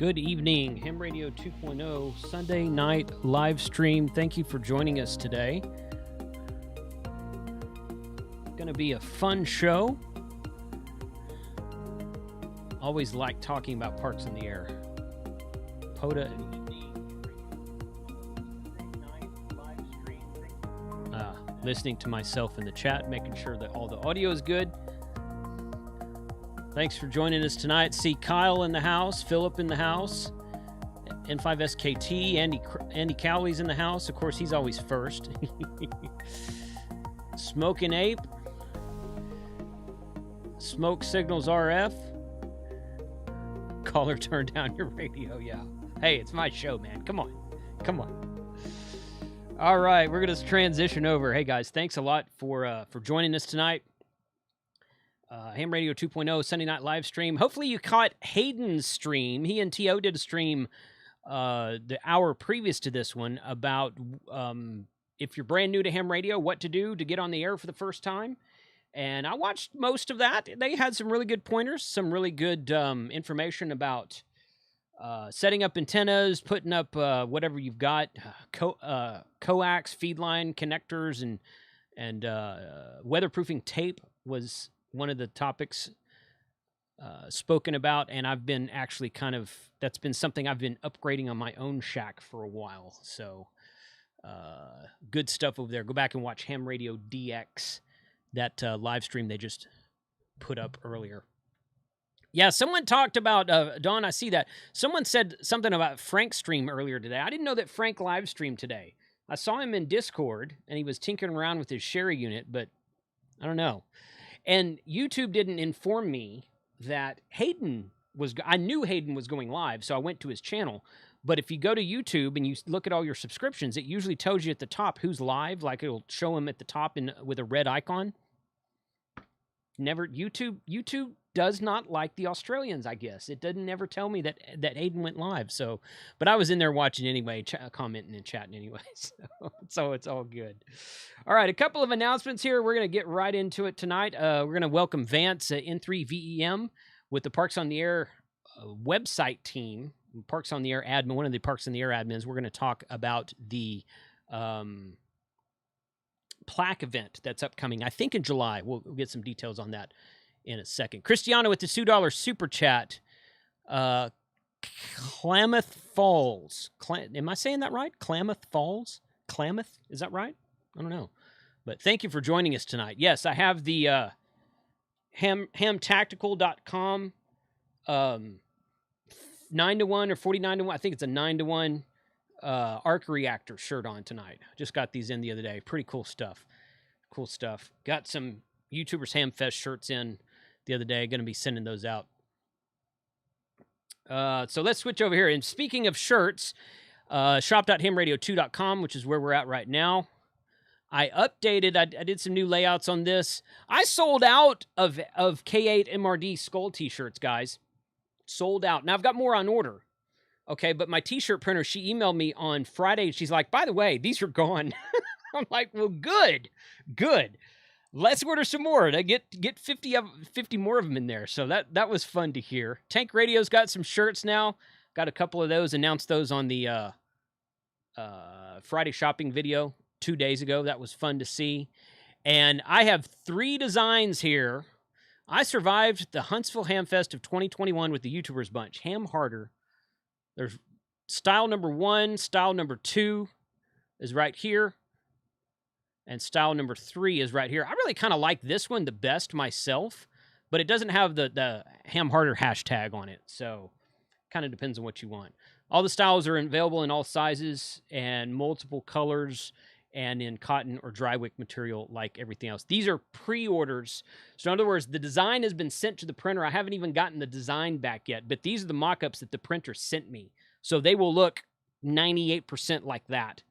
Good evening, Ham Radio 2.0 Sunday night live stream. Thank you for joining us today. Going to be a fun show. Always like talking about parks in the air. POTA listening to myself in the chat, making sure that all the audio is good. Thanks for joining us tonight. See Kyle in the house, Philip in the house, N5SKT, Andy Cowley's in the house. Of course, he's always first. Smoking Ape, Smoke Signals RF. Caller, turn down your radio. Yeah. Hey, it's my show, man. Come on. All right, we're going to transition over. Hey, guys, thanks a lot for joining us tonight. Ham Radio 2.0 Sunday night live stream. Hopefully you caught Hayden's stream. He and T.O. did a stream the hour previous to this one about if you're brand new to Ham Radio, what to do to get on the air for the first time. And I watched most of that. They had some really good pointers, some really good information about setting up antennas, putting up whatever you've got, coax, feed line connectors, and weatherproofing tape was one of the topics spoken about, and I've been actually that's been something I've been upgrading on my own shack for a while. So good stuff over there. Go back and watch Ham Radio DX, that live stream they just put up earlier. Yeah, someone talked about, Dawn, I see that. Someone said something about Frank's stream earlier today. I didn't know that Frank live streamed today. I saw him in Discord, and he was tinkering around with his Sherry unit, but I don't know. And YouTube didn't inform me that I knew Hayden was going live, so I went to his channel. But if you go to YouTube and you look at all your subscriptions, it usually tells you at the top who's live. Like it'll show him at the top with a red icon. YouTube does not like the Australians, I guess. It didn't ever tell me that Hayden went live. So, but I was in there watching anyway, commenting and chatting anyway. So it's all good. All right, a couple of announcements here. We're going to get right into it tonight. We're going to welcome Vance N3VEM with the Parks on the Air website team. Parks on the Air admin, one of the Parks on the Air admins. We're going to talk about the Plaque event that's upcoming, I think in July. We'll get some details on that in a second. Cristiano with the $2 super chat. Klamath Falls. Am I saying that right? Klamath Falls? Klamath? Is that right? I don't know. But thank you for joining us tonight. Yes, I have the hamtactical.com 9-to-1 or 49-to-1. I think it's a 9-to-1 arc reactor shirt on tonight. Just got these in the other day. Pretty cool stuff. Got some YouTubers Hamfest shirts in the other day. Going to be sending those out. So let's switch over here. And speaking of shirts, shop.hamradio2.com, which is where we're at right now. I updated. I did some new layouts on this. I sold out of K8 MRD Skull t-shirts, guys. Sold out. Now I've got more on order. Okay, but my t-shirt printer, she emailed me on Friday. She's like, by the way, these are gone. I'm like, well, good. Let's order some more. I get 50 more of them in there. So that was fun to hear. Tank Radio's got some shirts now. Got a couple of those. Announced those on the Friday shopping video 2 days ago. That was fun to see. And I have 3 designs here. I survived the Huntsville Hamfest of 2021 with the YouTubers bunch. Ham Harder. There's style number 1, style number 2 is right here, and style number 3 is right here. I really kind of like this one the best myself, but it doesn't have the Ham Harder hashtag on it, so kind of depends on what you want. All the styles are available in all sizes and multiple colors and in cotton or dry wick material like everything else. These are pre-orders. So in other words, the design has been sent to the printer. I haven't even gotten the design back yet, but these are the mock-ups that the printer sent me. So they will look 98% like that.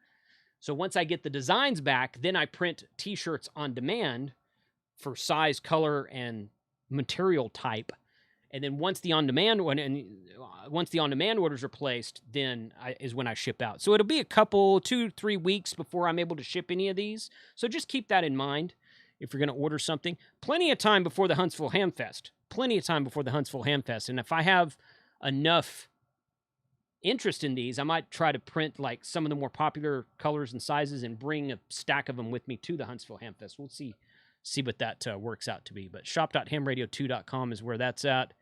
So once I get the designs back, then I print t-shirts on demand for size, color, and material type. And then once the on-demand orders are placed, then is when I ship out. So it'll be a couple, 2-3 weeks before I'm able to ship any of these. So just keep that in mind if you're going to order something. Plenty of time before the Huntsville Hamfest. And if I have enough interest in these, I might try to print like some of the more popular colors and sizes and bring a stack of them with me to the Huntsville Ham Fest. We'll see what that works out to be. But shop.hamradio2.com is where that's at.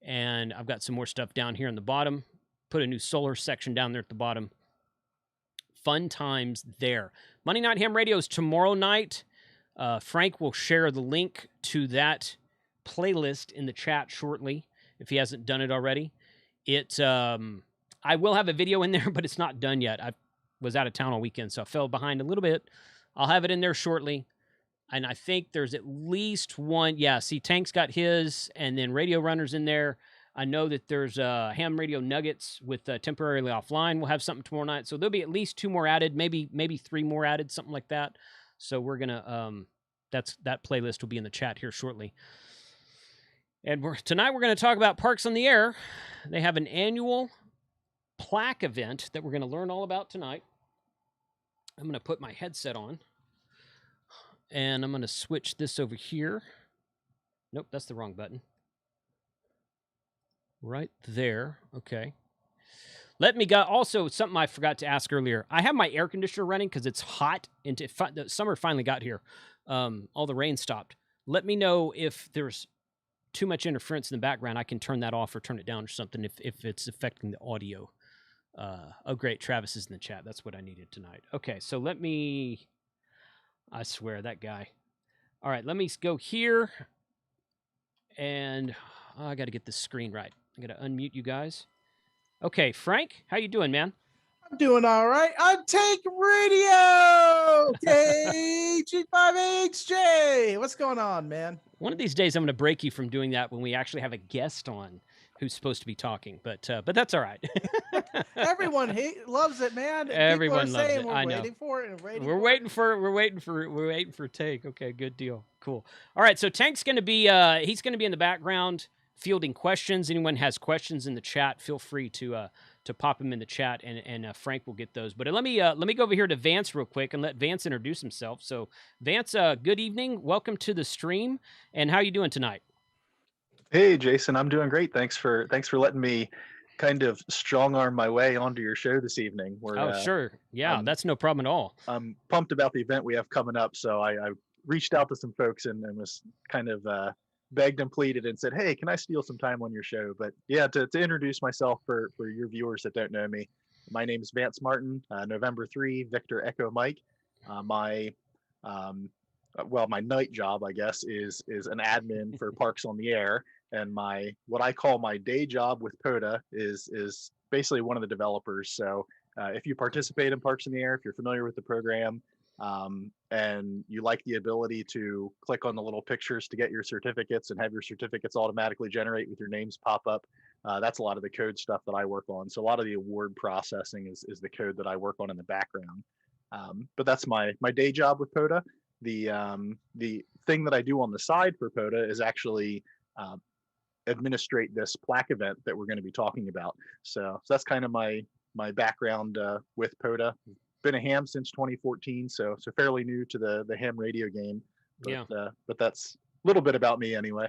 And I've got some more stuff down here on the bottom. Put a new solar section down there at the bottom. Fun times there. Monday Night Ham Radio is tomorrow night. Frank will share the link to that playlist in the chat shortly if he hasn't done it already. I will have a video in there, but it's not done yet. I was out of town all weekend, so I fell behind a little bit. I'll have it in there shortly. And I think there's at least one. Yeah, see, Tank's got his, and then Radio Runner's in there. I know that there's Ham Radio Nuggets with Temporarily Offline. We'll have something tomorrow night. So there'll be at least 2 more added, maybe 3 more added, something like that. So we're going to, that playlist will be in the chat here shortly. And tonight we're going to talk about Parks on the Air. They have an annual plaque event that we're going to learn all about tonight. I'm going to put my headset on. And I'm going to switch this over here. Nope, that's the wrong button. Right there. Okay. Let me go. Also, something I forgot to ask earlier. I have my air conditioner running because it's hot. And the summer finally got here. All the rain stopped. Let me know if there's too much interference in the background. I can turn that off or turn it down or something if it's affecting the audio. Oh, great. Travis is in the chat. That's what I needed tonight. Okay, so let me... I swear, that guy. All right, let me go here. And I got to get this screen right. I got to unmute you guys. Okay, Frank, how you doing, man? I'm doing all right. On Tank Radio, KG5HJ. What's going on, man? One of these days, I'm going to break you from doing that when we actually have a guest on who's supposed to be talking, but that's all right. Everyone loves it, man. Everyone loves it. We're I know. Waiting for it. We're waiting for Tank. Okay, good deal. Cool. All right, so Tank's going to be he's going to be in the background fielding questions. Anyone has questions in the chat, feel free to pop them in the chat, and Frank will get those. But let me go over here to Vance real quick and let Vance introduce himself. So, Vance, good evening. Welcome to the stream. And how are you doing tonight? Hey, Jason, I'm doing great. Thanks for letting me kind of strong arm my way onto your show this evening. Sure. Yeah, that's no problem at all. I'm pumped about the event we have coming up. So I reached out to some folks and was kind of begged and pleaded and said, hey, can I steal some time on your show? But yeah, to introduce myself for your viewers that don't know me, my name is Vance Martin, November 3, Victor Echo Mike. My night job, I guess, is an admin for Parks on the Air. And what I call my day job with POTA is basically one of the developers. So if you participate in Parks in the Air, if you're familiar with the program, and you like the ability to click on the little pictures to get your certificates and have your certificates automatically generate with your names pop up, that's a lot of the code stuff that I work on. So a lot of the award processing is the code that I work on in the background. But that's my day job with POTA. The thing that I do on the side for POTA is actually administrate this plaque event that we're going to be talking about. So that's kind of my background with POTA. Been a ham since 2014, so fairly new to the ham radio game. But, yeah. But that's a little bit about me anyway.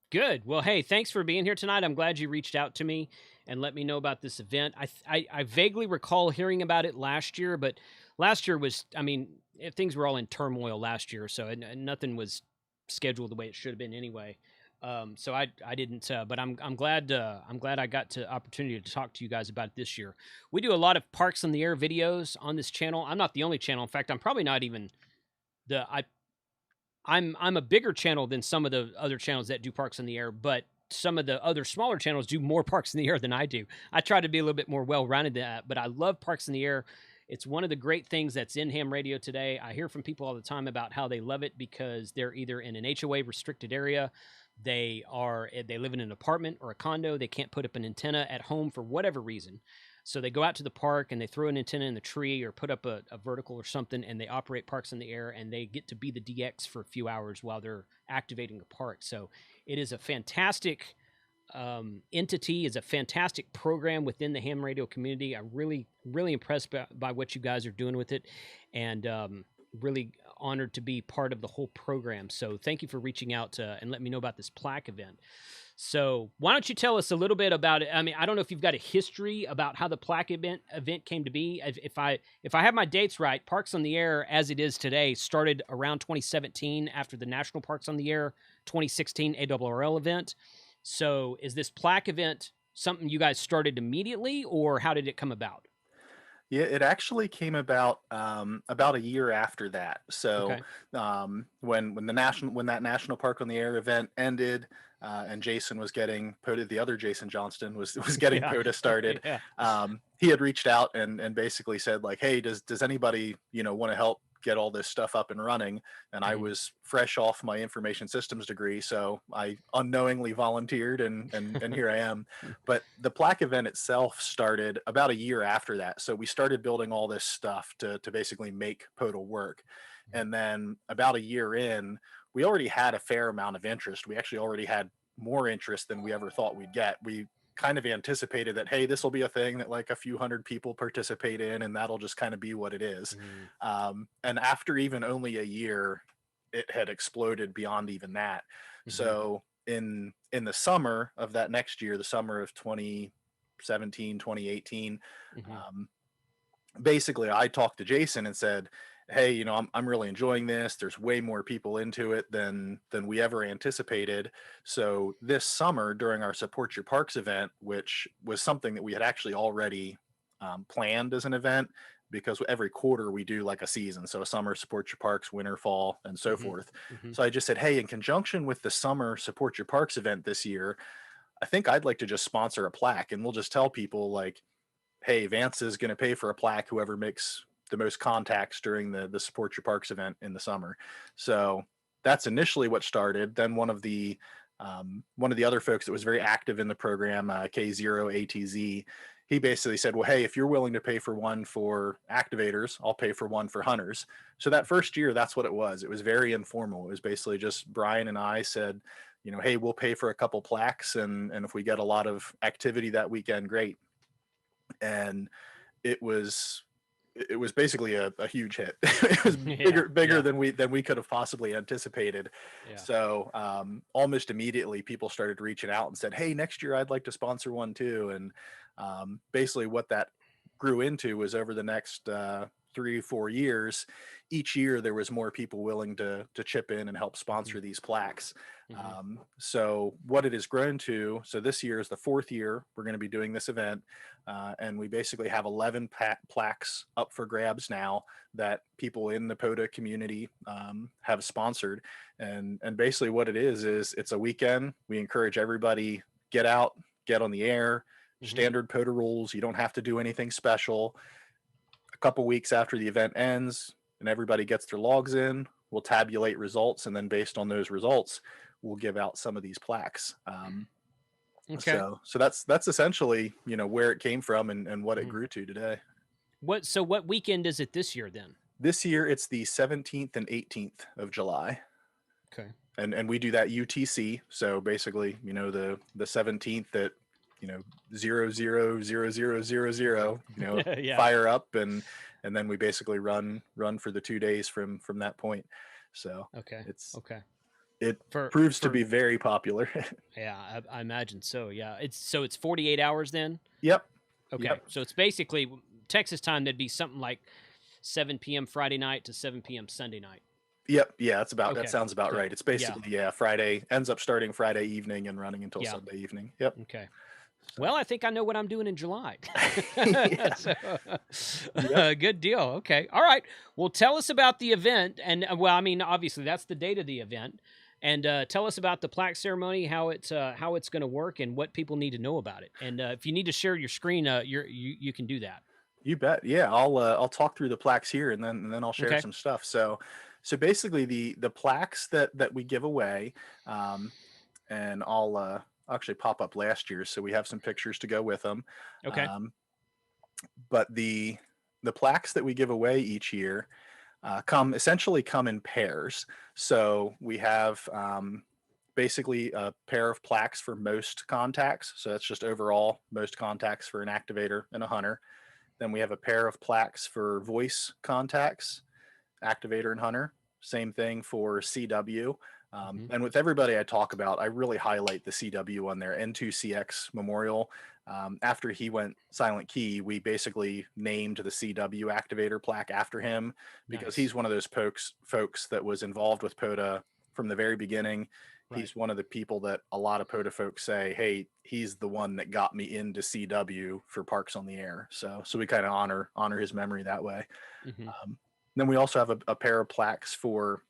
Good. Well, hey, thanks for being here tonight. I'm glad you reached out to me and let me know about this event. I vaguely recall hearing about it last year, but last year was, things were all in turmoil last year, so nothing was scheduled the way it should have been anyway. So I didn't, but I'm glad I got the opportunity to talk to you guys about it this year. We do a lot of Parks on the Air videos on this channel. I'm not the only channel. In fact, I'm probably not even I'm a bigger channel than some of the other channels that do Parks on the Air, but some of the other smaller channels do more Parks in the Air than I do. I try to be a little bit more well-rounded than that, but I love Parks in the Air. It's one of the great things that's in ham radio today. I hear from people all the time about how they love it because they're either in an HOA restricted area, they live in an apartment or a condo, they can't put up an antenna at home for whatever reason. So they go out to the park and they throw an antenna in the tree or put up a vertical or something, and they operate Parks in the Air, and they get to be the DX for a few hours while they're activating a park. So it is a fantastic entity, is a fantastic program within the ham radio community. I'm really, really impressed by what you guys are doing with it, and really honored to be part of the whole program. So thank you for reaching out and letting me know about this plaque event. So why don't you tell us a little bit about it? I mean, I don't know if you've got a history about how the Plaque event came to be. If I have my dates right, Parks on the Air as it is today started around 2017 after the National Parks on the Air 2016 ARRL event. So is this Plaque event something you guys started immediately, or how did it come about? Yeah, it actually came about a year after that. So Okay. when that National Park on the Air event ended, and Jason was getting POTA, the other Jason Johnston was getting Yeah. POTA started. Yeah. He had reached out and basically said like, hey, does anybody want to help get all this stuff up and running? And I Mhm. was fresh off my information systems degree, so I unknowingly volunteered, and here I am. But the Plaque event itself started about a year after that. So we started building all this stuff to basically make POTA work. And then about a year in, we already had a fair amount of interest. We actually already had more interest than we ever thought we'd get. We kind of anticipated that, hey, this will be a thing that like a few hundred people participate in, and that'll just kind of be what it is. Mhm. And after even only a year, it had exploded beyond even that. Mhm. So in the summer of that next year, the summer of 2017, 2018, Mhm. um, basically I talked to Jason and said, hey, I'm really enjoying this. There's way more people into it than we ever anticipated. So this summer during our Support Your Parks event, which was something that we had actually already planned as an event, because every quarter we do like a season. So a summer Support Your Parks, winter, fall, and so Mhm. forth. Mhm. So I just said, hey, in conjunction with the summer Support Your Parks event this year, I think I'd like to just sponsor a plaque, and we'll just tell people like, hey, Vance is going to pay for a plaque, whoever makes the most contacts during the Support Your Parks event in the summer. So that's initially what started. Then one of the other folks that was very active in the program, K0ATZ, he basically said, well, hey, if you're willing to pay for one for activators, I'll pay for one for hunters. So that first year, that's what it was. It was very informal. It was basically just Brian and I said, hey, we'll pay for a couple plaques, and if we get a lot of activity that weekend, great. And it was it was basically a huge hit. It was Yeah. bigger Yeah. than we could have possibly anticipated. Yeah. So almost immediately people started reaching out and said, hey, next year I'd like to sponsor one too. And basically what that grew into was over the next 3 or 4 years, each year there was more people willing to chip in and help Mhm. sponsor these plaques. Mhm. So what it has grown to, so this year is the 4th year we're going to be doing this event, and we basically have 11 plaques up for grabs now that people in the POTA community have sponsored. And basically what it is it's a weekend. We encourage everybody, get out, get on the air, Mhm. standard POTA rules. You don't have to do anything special. A couple weeks after the event ends and everybody gets their logs in, we'll tabulate results, and then based on those results, we'll give out some of these plaques. Okay. So that's essentially where it came from and what it Mhm. grew to today. What weekend is it this year then? This year it's the 17th and 18th of July, Okay. and we do that UTC. So basically, the 17th at 000000, Yeah. fire up, and then we basically run for the 2 days from that point. So Okay. it's Okay. it For proves to for be very popular. yeah, I imagine so. Yeah. It's 48 hours then. Yep. Okay. Yep. So it's basically Texas time. That'd be something like 7 p.m. Friday night to 7 p.m. Sunday night. Yep. Yeah, that Okay. sounds about Okay. right. It's Yeah. basically, yeah, Friday ends up starting Friday evening and running until Yeah. Sunday evening. Yep. Okay. So Well, I think I know what I'm doing in July. yeah. So, Yep. good deal. Okay. All right. Well, tell us about the event. And, well, I mean, obviously, that's the date of the event. And tell us about the plaque ceremony, how it's going to work, and what people need to know about it. And if you need to share your screen, you can do that. You bet. Yeah, I'll talk through the plaques here, and then I'll share Okay. some stuff. So basically the plaques that we give away, um, and I'll actually pop up last year, so we have some pictures to go with them. Okay. Um, but the plaques that we give away each year come in pairs. So we have basically a pair of plaques for most contacts. So that's just overall most contacts for an activator and a hunter. Then we have a pair of plaques for voice contacts, activator and hunter. Same thing for CW. And with everybody I talk about, I really highlight the CW on there, N2CX Memorial. After he went Silent Key, we basically named the CW activator plaque after him because Nice. he's one of those folks that was involved with POTA from the very beginning. Right. He's one of the people that a lot of POTA folks say, hey, he's the one that got me into CW for Parks on the Air. So we kind of honor his memory that way. Then we also have a pair of plaques for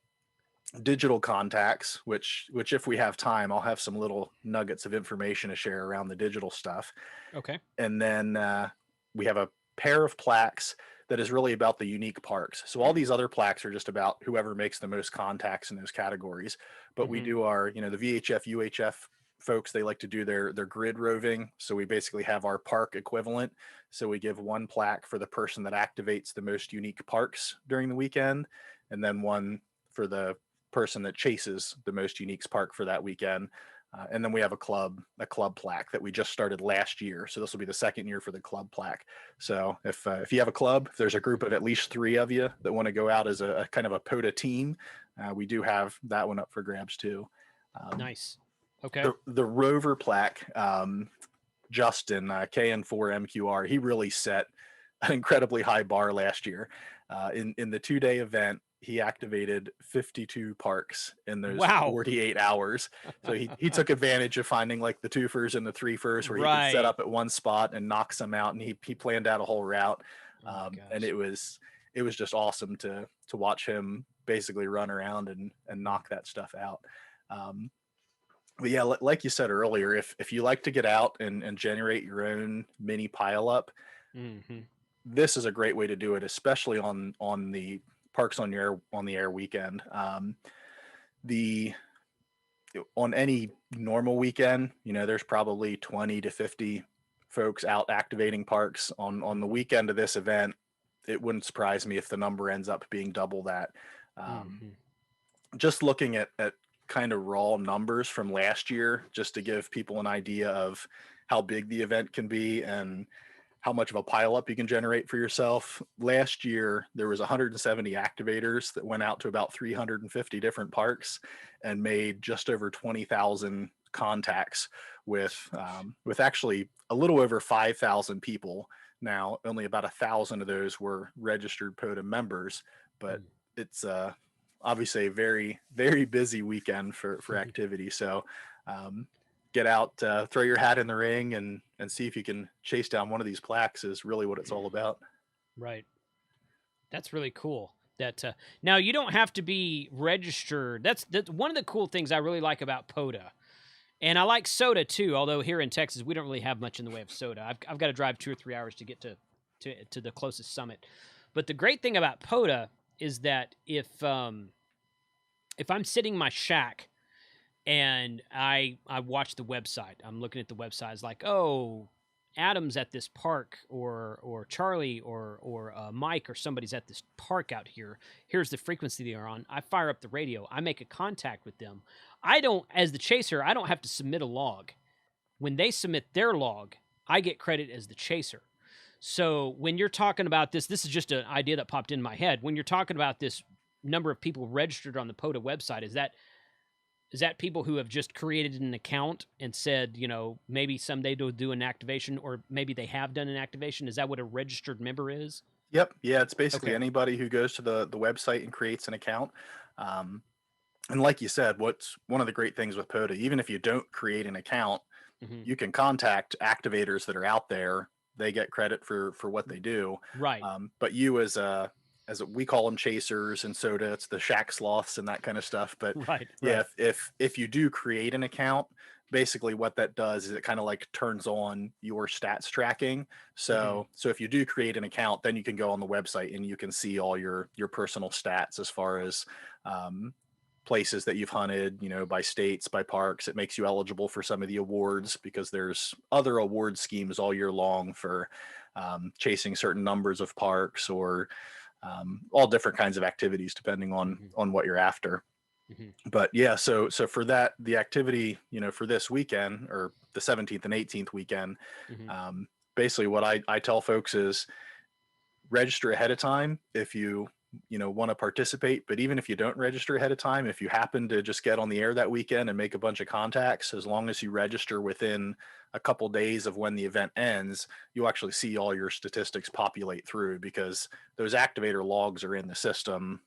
digital contacts, which if we have time, I'll have some little nuggets of information to share around the digital stuff. Okay. And then we have a pair of plaques that is really about the unique parks. So all these other plaques are just about whoever makes the most contacts in those categories. But we do our, the VHF, UHF folks, they like to do their grid roving. So we basically have our park equivalent. So we give one plaque for the person that activates the most unique parks during the weekend, and then one for the person that chases the most unique park for that weekend. And then we have a club plaque that we just started last year. So this will be the second year for the club plaque. So if you have a club, if there's a group of at least 3 of you that want to go out as a kind of a POTA team, we do have that one up for grabs too. Nice. Okay. The Rover plaque, Justin, KN4MQR, he really set an incredibly high bar last year. In the 2-day event, he activated 52 parks in those 48 hours. So he took advantage of finding like the twofers and the threefers where he could set up at one spot and knock some out. And he planned out a whole route. And it was just awesome to watch him basically run around and knock that stuff out. But yeah, like you said earlier, if you like to get out and generate your own mini pileup, this is a great way to do it, especially on the Parks on the Air weekend. On any normal weekend, there's probably 20 to 50 folks out activating parks. On the weekend of this event, it wouldn't surprise me if the number ends up being double that. Just looking at kind of raw numbers from last year, just to give people an idea of how big the event can be and how much of a pileup you can generate for yourself. Last year, there was 170 activators that went out to about 350 different parks and made just over 20,000 contacts with actually a little over 5,000 people. Now, only about 1,000 of those were registered POTA members, but it's obviously a very, very busy weekend for activity. So get out, throw your hat in the ring and see if you can chase down one of these plaques is really what it's all about. Right. That's really cool. That now you don't have to be registered. That's one of the cool things I really like about POTA. And I like soda too, although here in Texas, we don't really have much in the way of soda. I've got to drive 2 or 3 hours to get to the closest summit. But the great thing about POTA is that if I'm sitting in my shack and I watch the website, I'm looking at the website, it's like, oh, Adam's at this park, or Charlie or Mike or somebody's at this park out here. Here's the frequency they are on. I fire up the radio. I make a contact with them. As the chaser, I don't have to submit a log. When they submit their log, I get credit as the chaser. So when you're talking about this is just an idea that popped in my head. When you're talking about this number of people registered on the POTA website, is that people who have just created an account and said, maybe someday they'll do an activation, or maybe they have done an activation? Is that what a registered member is? Yep. Yeah, it's basically anybody who goes to the website and creates an account. And like you said, what's one of the great things with POTA, even if you don't create an account, you can contact activators that are out there. They get credit for what they do. Right. But you as we call them chasers and soda, it's the shack sloths and that kind of stuff. But yeah, if you do create an account, basically what that does is it kind of like turns on your stats tracking. So if you do create an account, then you can go on the website and you can see all your personal stats as far as places that you've hunted, by states, by parks. It makes you eligible for some of the awards because there's other award schemes all year long for chasing certain numbers of parks or all different kinds of activities depending on what you're after. But yeah, so for that, the activity, for this weekend or the 17th and 18th weekend, basically what I tell folks is register ahead of time if you want to participate. But even if you don't register ahead of time, if you happen to just get on the air that weekend and make a bunch of contacts, as long as you register within a couple days of when the event ends, you'll actually see all your statistics populate through, because those activator logs are in the system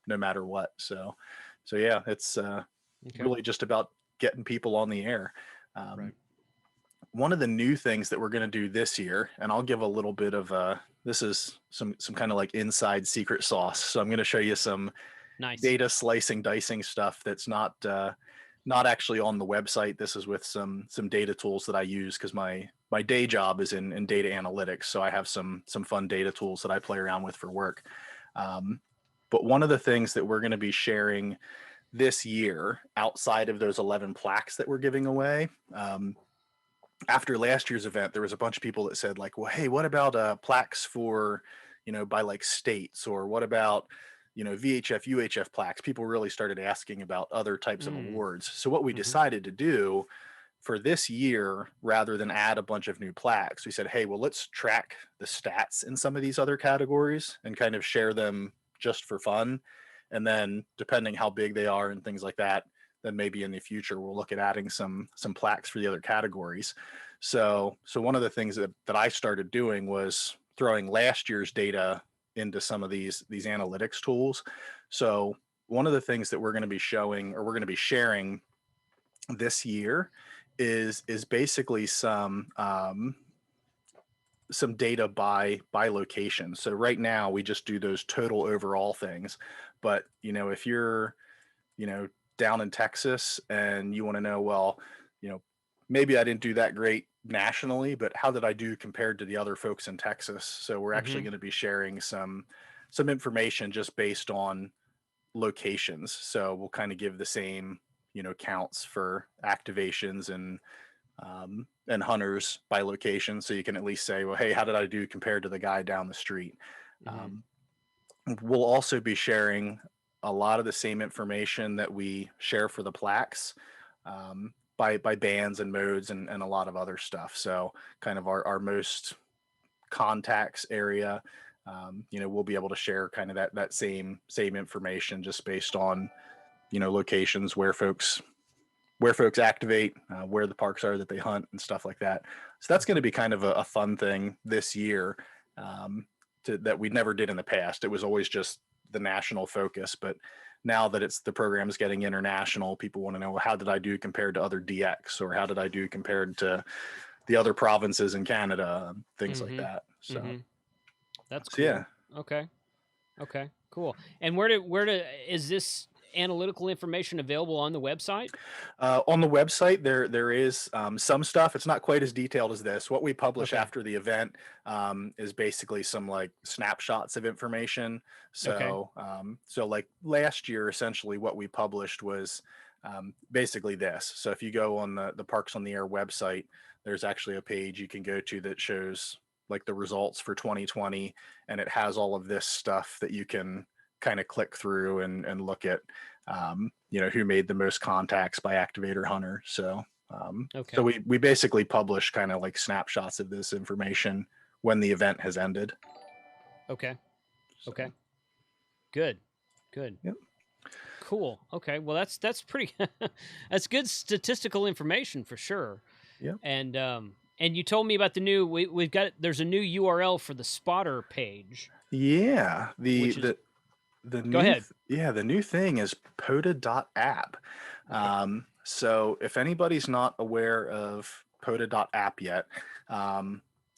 no matter what. So yeah, it's really just about getting people on the air. Right. One of the new things that we're going to do this year, and I'll give a little bit of this is some kind of like inside secret sauce. So I'm going to show you some Nice. data slicing, dicing stuff that's not actually on the website. This is with some data tools that I use, because my day job is in data analytics. So I have some fun data tools that I play around with for work. But one of the things that we're going to be sharing this year, outside of those 11 plaques that we're giving away, after last year's event, there was a bunch of people that said, like, well, hey, what about plaques for, by like states, or what about, VHF, UHF plaques? People really started asking about other types of awards. So what we decided to do for this year, rather than add a bunch of new plaques, we said, hey, well, let's track the stats in some of these other categories and kind of share them just for fun. And then depending how big they are and things like that, then maybe in the future we'll look at adding some plaques for the other categories. So one of the things that I started doing was throwing last year's data into some of these analytics tools. So one of the things that we're going to be showing, or we're going to be sharing this year, is basically some data by location. So right now we just do those total overall things, but if you're down in Texas and you want to know, well, maybe I didn't do that great nationally, but how did I do compared to the other folks in Texas? So we're actually going to be sharing some information just based on locations. So we'll kind of give the same, counts for activations and hunters by location. So you can at least say, well, hey, how did I do compared to the guy down the street? We'll also be sharing a lot of the same information that we share for the plaques, by bands and modes and a lot of other stuff. So kind of our most contacts area, we'll be able to share kind of that same information, just based on, locations where folks activate, where the parks are that they hunt and stuff like that. So that's going to be kind of a fun thing this year, that we never did in the past. It was always just the national focus, but now that the program is getting international, people want to know, well, how did I do compared to other DX, or how did I do compared to the other provinces in Canada, things like that. So that's cool. Yeah. Okay, cool. And where is this analytical information available on the website? On the website, there is some stuff. It's not quite as detailed as this. What we publish after the event is basically some like snapshots of information. So so like last year, essentially what we published was basically this. So if you go on the Parks on the Air website, there's actually a page you can go to that shows like the results for 2020, and it has all of this stuff that you can kind of click through and look at, who made the most contacts by activator hunter. So, so we basically publish kind of like snapshots of this information when the event has ended. Okay. Good. Yep. Cool. Okay. Well, that's pretty, that's good statistical information for sure. Yeah. And you told me about the new, there's a new URL for the spotter page. Yeah. Go ahead. The new thing is POTA.app. So if anybody's not aware of POTA.app yet,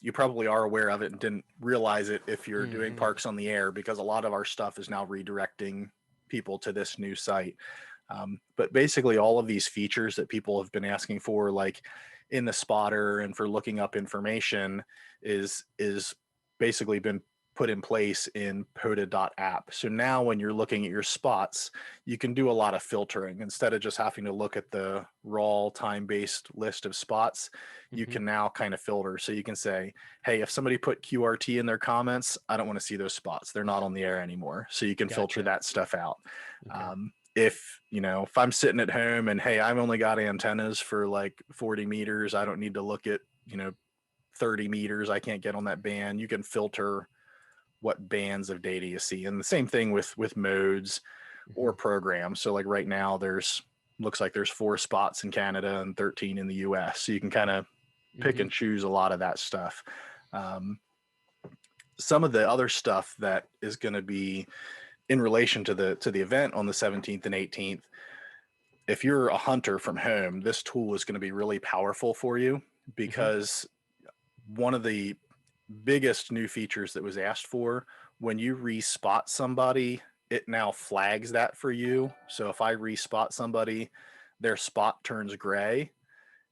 you probably are aware of it and didn't realize it if you're doing Parks on the Air, because a lot of our stuff is now redirecting people to this new site. But basically all of these features that people have been asking for, like in the spotter and for looking up information, is basically been put in place in POTA.app. So now when you're looking at your spots, you can do a lot of filtering. Instead of just having to look at the raw time-based list of spots, you can now kind of filter. So you can say, hey, if somebody put QRT in their comments, I don't want to see those spots. They're not on the air anymore. So you can filter that stuff out. If I'm sitting at home and, hey, I've only got antennas for like 40 meters, I don't need to look at, 30 meters. I can't get on that band. You can filter what bands of data you see. And the same thing with modes or programs. So like right now looks like there's 4 spots in Canada and 13 in the US. So you can kind of pick and choose a lot of that stuff. Some of the other stuff that is going to be in relation to the event on the 17th and 18th, if you're a hunter from home, this tool is going to be really powerful for you, because one of the biggest new features that was asked for, when you respot somebody, it now flags that for you. So if I respot somebody, their spot turns gray,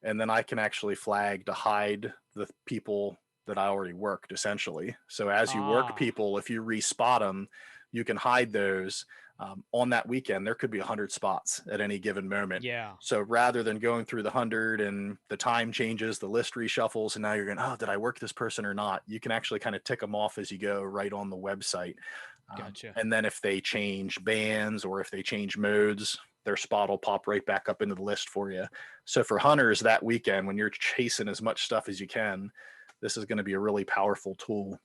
and then I can actually flag to hide the people that I already worked, essentially. So as you work people, if you respot them, you can hide those. On that weekend, there could be 100 spots at any given moment. Yeah. So rather than going through the 100 and the time changes, the list reshuffles, and now you're going, oh, did I work this person or not? You can actually kind of tick them off as you go right on the website. Gotcha. And then if they change bands or if they change modes, their spot will pop right back up into the list for you. So for hunters that weekend, when you're chasing as much stuff as you can, this is going to be a really powerful tool.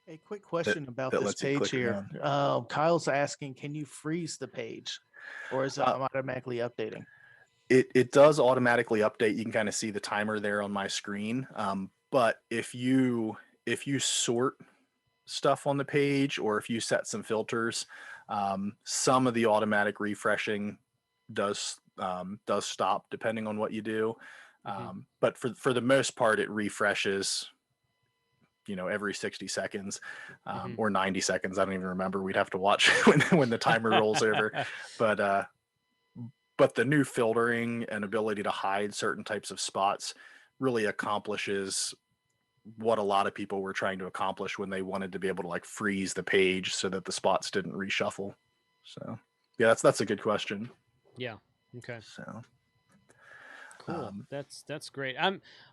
A quick question about that this lets you page click here. Kyle's asking, can you freeze the page, or is it automatically updating? It does automatically update. You can kind of see the timer there on my screen. But if you sort stuff on the page, or if you set some filters, some of the automatic refreshing does stop depending on what you do. But for the most part, it refreshes, every 60 seconds, or 90 seconds. I don't even remember. We'd have to watch when the timer rolls over. But the new filtering and ability to hide certain types of spots really accomplishes what a lot of people were trying to accomplish when they wanted to be able to like freeze the page so that the spots didn't reshuffle. So yeah, that's a good question. Yeah. Okay. So cool. That's great.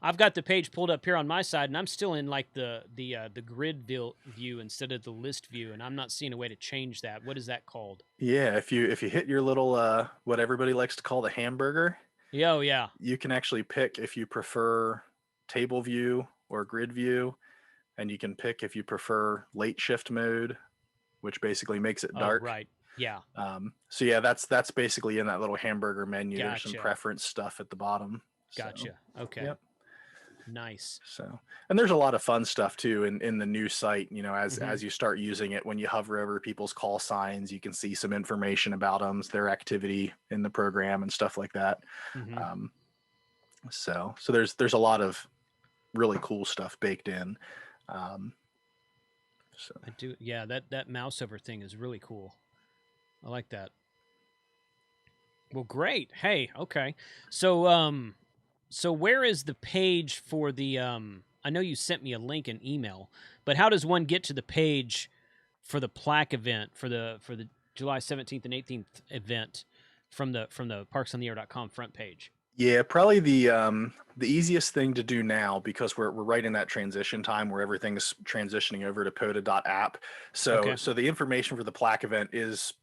I've got the page pulled up here on my side, and I'm still in like the grid view instead of the list view, and I'm not seeing a way to change that. What is that called? Yeah, if you hit your little what everybody likes to call the hamburger, Oh yeah, you can actually pick if you prefer table view or grid view, and you can pick if you prefer late shift mode, which basically makes it dark. Oh, right. Yeah. So yeah, that's basically in that little hamburger menu. Gotcha. There's some preference stuff at the bottom. Gotcha. So, Okay. Yep. Nice. So, and there's a lot of fun stuff too in the new site. As you start using it, when you hover over people's call signs, you can see some information about them, their activity in the program, and stuff like that. So there's a lot of really cool stuff baked in. So I do. Yeah, that mouse over thing is really cool. I like that. Well, great. Hey, okay. So so where is the page for the I know you sent me a link in email, but how does one get to the page for the Plaque event for the July 17th and 18th event from the parksontheair.com front page? yeah, probably the easiest thing to do now, because we're right in that transition time where everything's transitioning over to POTA App. So the information for the Plaque event is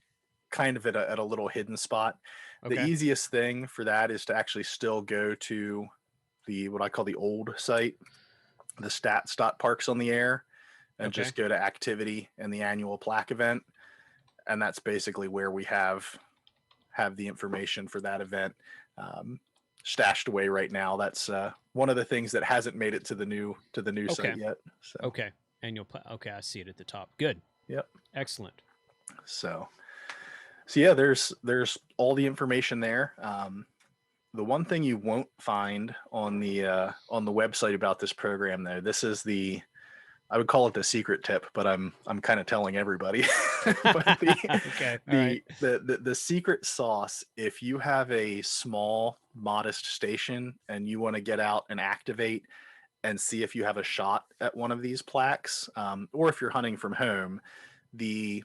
kind of at a little hidden spot. The easiest thing for that is to actually still go to what I call the old site, the stats.parksontheair, and just go to activity and the annual Plaque event, and that's basically where we have the information for that event stashed away right now. That's one of the things that hasn't made it to the new site yet. So. Annual I see it at the top. Good. Yep. Excellent. So yeah, there's all the information there. The one thing you won't find on the website about this program, though, this is I would call it the secret tip, but I'm kind of telling everybody. But the secret sauce, if you have a small, modest station and you want to get out and activate and see if you have a shot at one of these plaques, or if you're hunting from home, the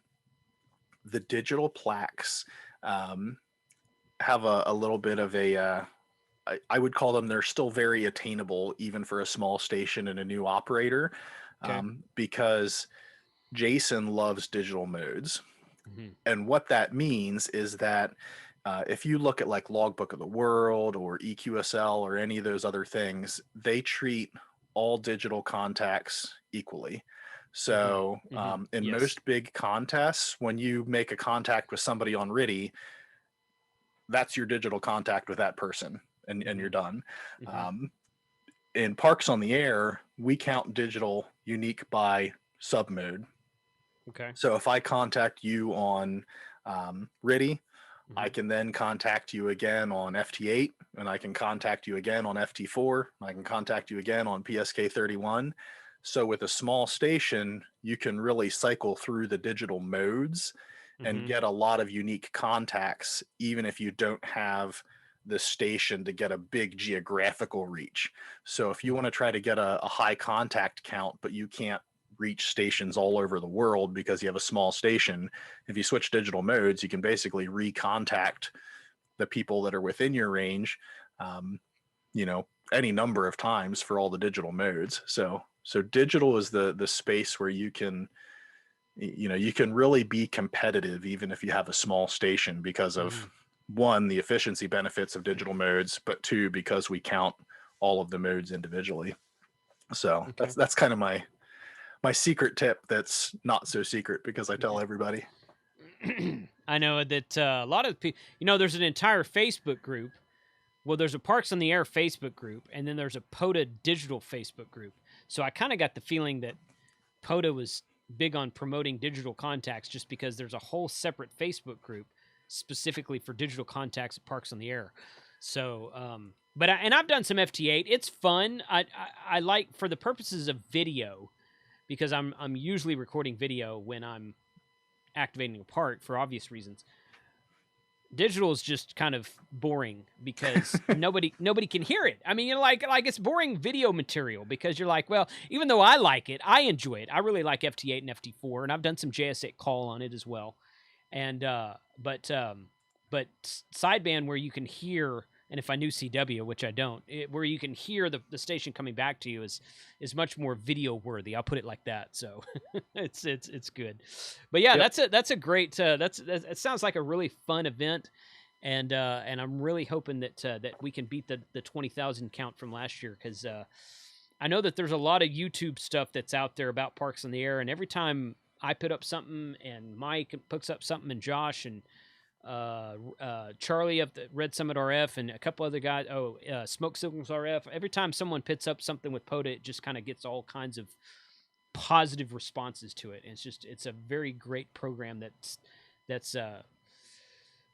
digital plaques have a little bit of I would call them, they're still very attainable even for a small station and a new operator, because Jason loves digital modes. And what that means is that if you look at like Logbook of the World or EQSL or any of those other things, they treat all digital contacts equally. So in Yes. most big contests, when you make a contact with somebody on RIDI, that's your digital contact with that person, and you're done. In Parks on the Air, we count digital unique by sub mode. Okay. So if I contact you on RIDI, I Mhm. can then contact you again on FT8, and I can contact you again on FT4. I can contact you again on PSK31. So with a small station, you can really cycle through the digital modes and get a lot of unique contacts, even if you don't have the station to get a big geographical reach. So if you want to try to get a high contact count, but you can't reach stations all over the world because you have a small station, if you switch digital modes, you can basically recontact the people that are within your range, you know, any number of times for all the digital modes. So digital is the space where you can, you know, you can really be competitive even if you have a small station because of one, the efficiency benefits of digital modes, but two, because we count all of the modes individually. So that's kind of my secret tip that's not so secret because I tell everybody. I know that a lot of people, you know, there's an entire Facebook group. Well, there's a Parks on the Air Facebook group, and then there's a POTA digital Facebook group. So I kind of got the feeling that POTA was big on promoting digital contacts just because there's a whole separate Facebook group specifically for digital contacts at Parks on the Air. So, but I've done some FT8. It's fun. I like, for the purposes of video, because I'm usually recording video when I'm activating a park for obvious reasons. Digital is just kind of boring because nobody can hear it. I mean, you're like it's boring video material because you're like, well, even though I like it, I enjoy it. I really like FT8 and FT4, and I've done some JS8 call on it as well. And but sideband where you can hear, and if I knew CW, which I don't, where you can hear the station coming back to you is much more video worthy. I'll put it like that. So it's good. But yeah, that's a great. It sounds like a really fun event, and I'm really hoping that we can beat the 20,000 count from last year, because I know that there's a lot of YouTube stuff that's out there about Parks on the Air, and every time I put up something and Mike puts up something and Josh and Charlie of the Red Summit RF and a couple other guys, Smoke Signals RF, every time someone puts up something with POTA, it just kind of gets all kinds of positive responses to it. And it's a very great program that's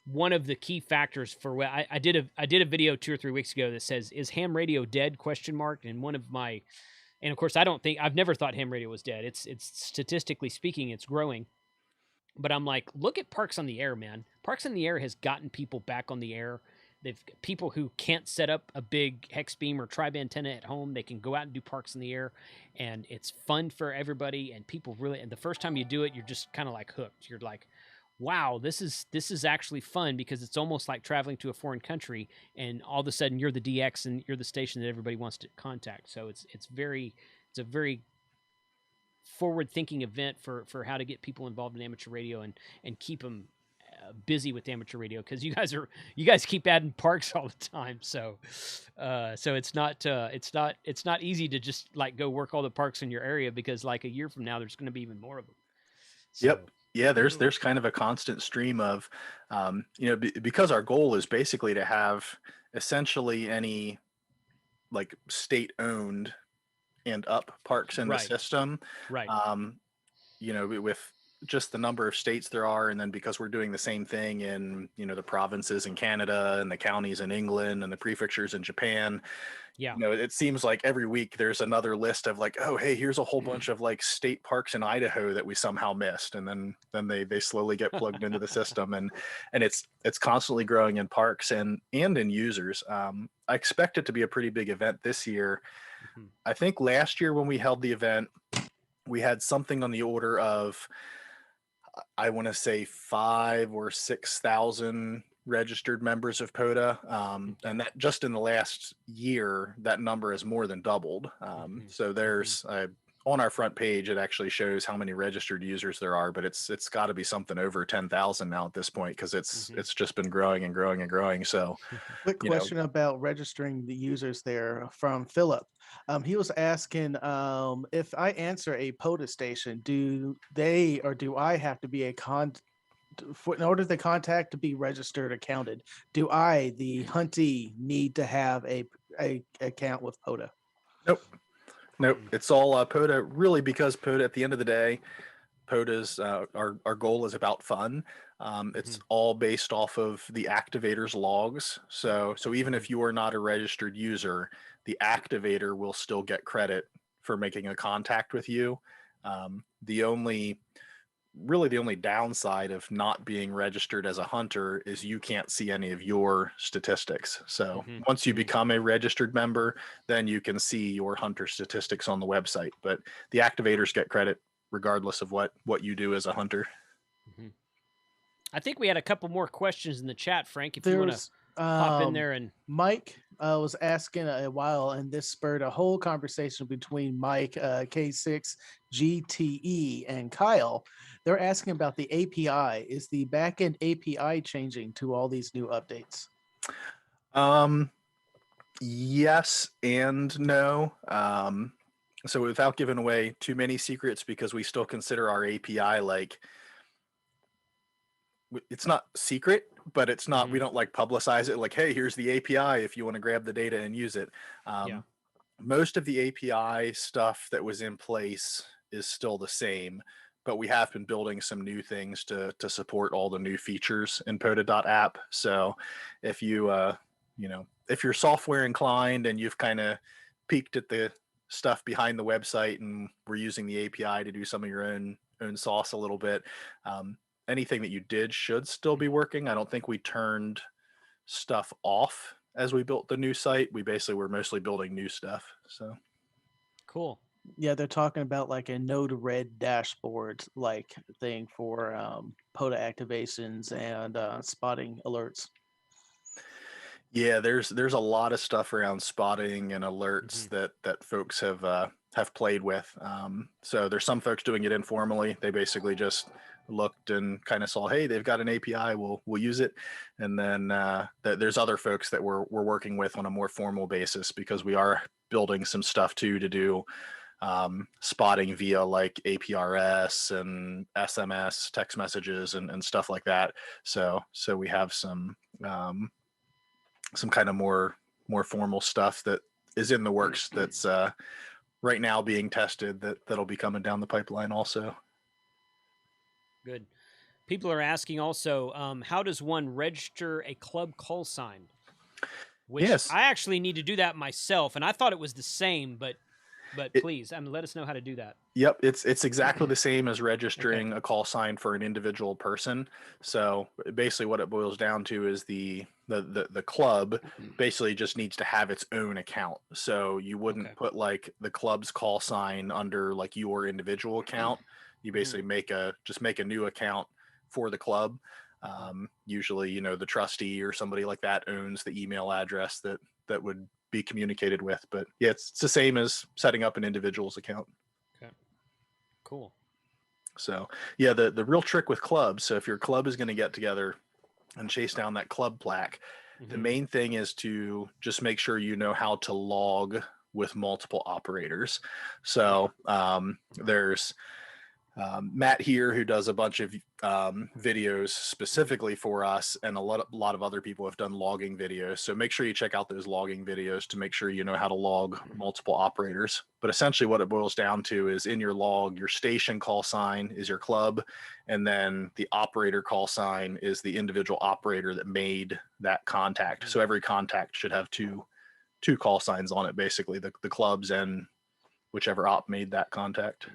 one of the key factors for what I did a video 2 or 3 weeks ago that says, "Is ham radio dead?" ? And one of my, and of course I've never thought ham radio was dead. It's statistically speaking, it's growing. But I'm like, look at Parks on the Air, man. Parks on the Air has gotten people back on the air. They've people who can't set up a big hex beam or tribe antenna at home. They can go out and do Parks in the Air, and it's fun for everybody. And people really, and the first time you do it, you're just kind of like hooked. You're like, wow, this is actually fun, because it's almost like traveling to a foreign country, and all of a sudden you're the DX and you're the station that everybody wants to contact. So it's a very forward-thinking event for how to get people involved in amateur radio and keep them busy with amateur radio, because you guys keep adding parks all the time. So it's not easy to just like go work all the parks in your area, because like a year from now there's going to be even more of them. So, yep. Yeah, there's kind of a constant stream of, you know, because our goal is basically to have essentially any like state-owned and up parks in the system. Right. You know, with just the number of states there are, and then because we're doing the same thing in, you know, the provinces in Canada and the counties in England and the prefectures in Japan. Yeah. You know, it seems like every week there's another list of like, oh, hey, here's a whole bunch of like state parks in Idaho that we somehow missed, and then they slowly get plugged into the system, and it's constantly growing in parks and in users. I expect it to be a pretty big event this year. I think last year when we held the event, we had something on the order of, I want to say 5,000 or 6,000 registered members of POTA, and that just in the last year, that number has more than doubled. So there's on our front page, it actually shows how many registered users there are, but it's got to be something over 10,000 now at this point, because it's just been growing and growing and growing. So, Quick question about registering the users there from Philip. He was asking if I answer a POTA station, do they or do I have to be in order for the contact to be registered or counted, do I, the huntee, need to have a account with POTA? Nope. It's all POTA, really, because POTA, at the end of the day, POTA's our goal is about fun. It's all based off of the activator's logs. So even if you are not a registered user, the activator will still get credit for making a contact with you. The only downside of not being registered as a hunter is you can't see any of your statistics. So once you become a registered member, then you can see your hunter statistics on the website. But the activators get credit regardless of what you do as a hunter. I think we had a couple more questions in the chat, Frank, if you want to pop in there. And Mike was asking a while, and this spurred a whole conversation between Mike, K6, GTE, and Kyle. They're asking about the API. Is the backend API changing to all these new updates? Yes and no. So without giving away too many secrets, because we still consider our API like, it's not secret, but it's not, we don't like publicize it like, hey, here's the API if you want to grab the data and use it. Most of the API stuff that was in place is still the same, but we have been building some new things to support all the new features in POTA App. So if you, if you're software inclined and you've kind of peeked at the stuff behind the website and we're using the API to do some of your own sauce a little bit, anything that you did should still be working. I don't think we turned stuff off as we built the new site. We basically were mostly building new stuff. So cool. Yeah, they're talking about like a Node-RED dashboard like thing for POTA activations and spotting alerts. Yeah, there's a lot of stuff around spotting and alerts that folks have played with. So there's some folks doing it informally. They basically just looked and kind of saw, hey, they've got an API, we'll use it. And then there's other folks that we're working with on a more formal basis, because we are building some stuff too to do spotting via like APRS and SMS text messages and stuff like that. So we have some kind of more formal stuff that is in the works that's right now being tested, that'll be coming down the pipeline also. Good. People are asking also, how does one register a club call sign? Which I actually need to do that myself, and I thought it was the same, but please, let us know how to do that. Yep, it's exactly the same as registering a call sign for an individual person. So basically what it boils down to is the club basically just needs to have its own account. So you wouldn't put like the club's call sign under like your individual account. You basically make a new account for the club. Usually, the trustee or somebody like that owns the email address that would be communicated with. But yeah, it's the same as setting up an individual's account. Okay, cool. So yeah, the real trick with clubs, so if your club is going to get together and chase down that club plaque, the main thing is to just make sure you know how to log with multiple operators. So there's Matt here, who does a bunch of videos specifically for us, and a lot of other people have done logging videos. So make sure you check out those logging videos to make sure you know how to log multiple operators. But essentially what it boils down to is, in your log, your station call sign is your club, and then the operator call sign is the individual operator that made that contact. So every contact should have two call signs on it, basically, the clubs and whichever op made that contact.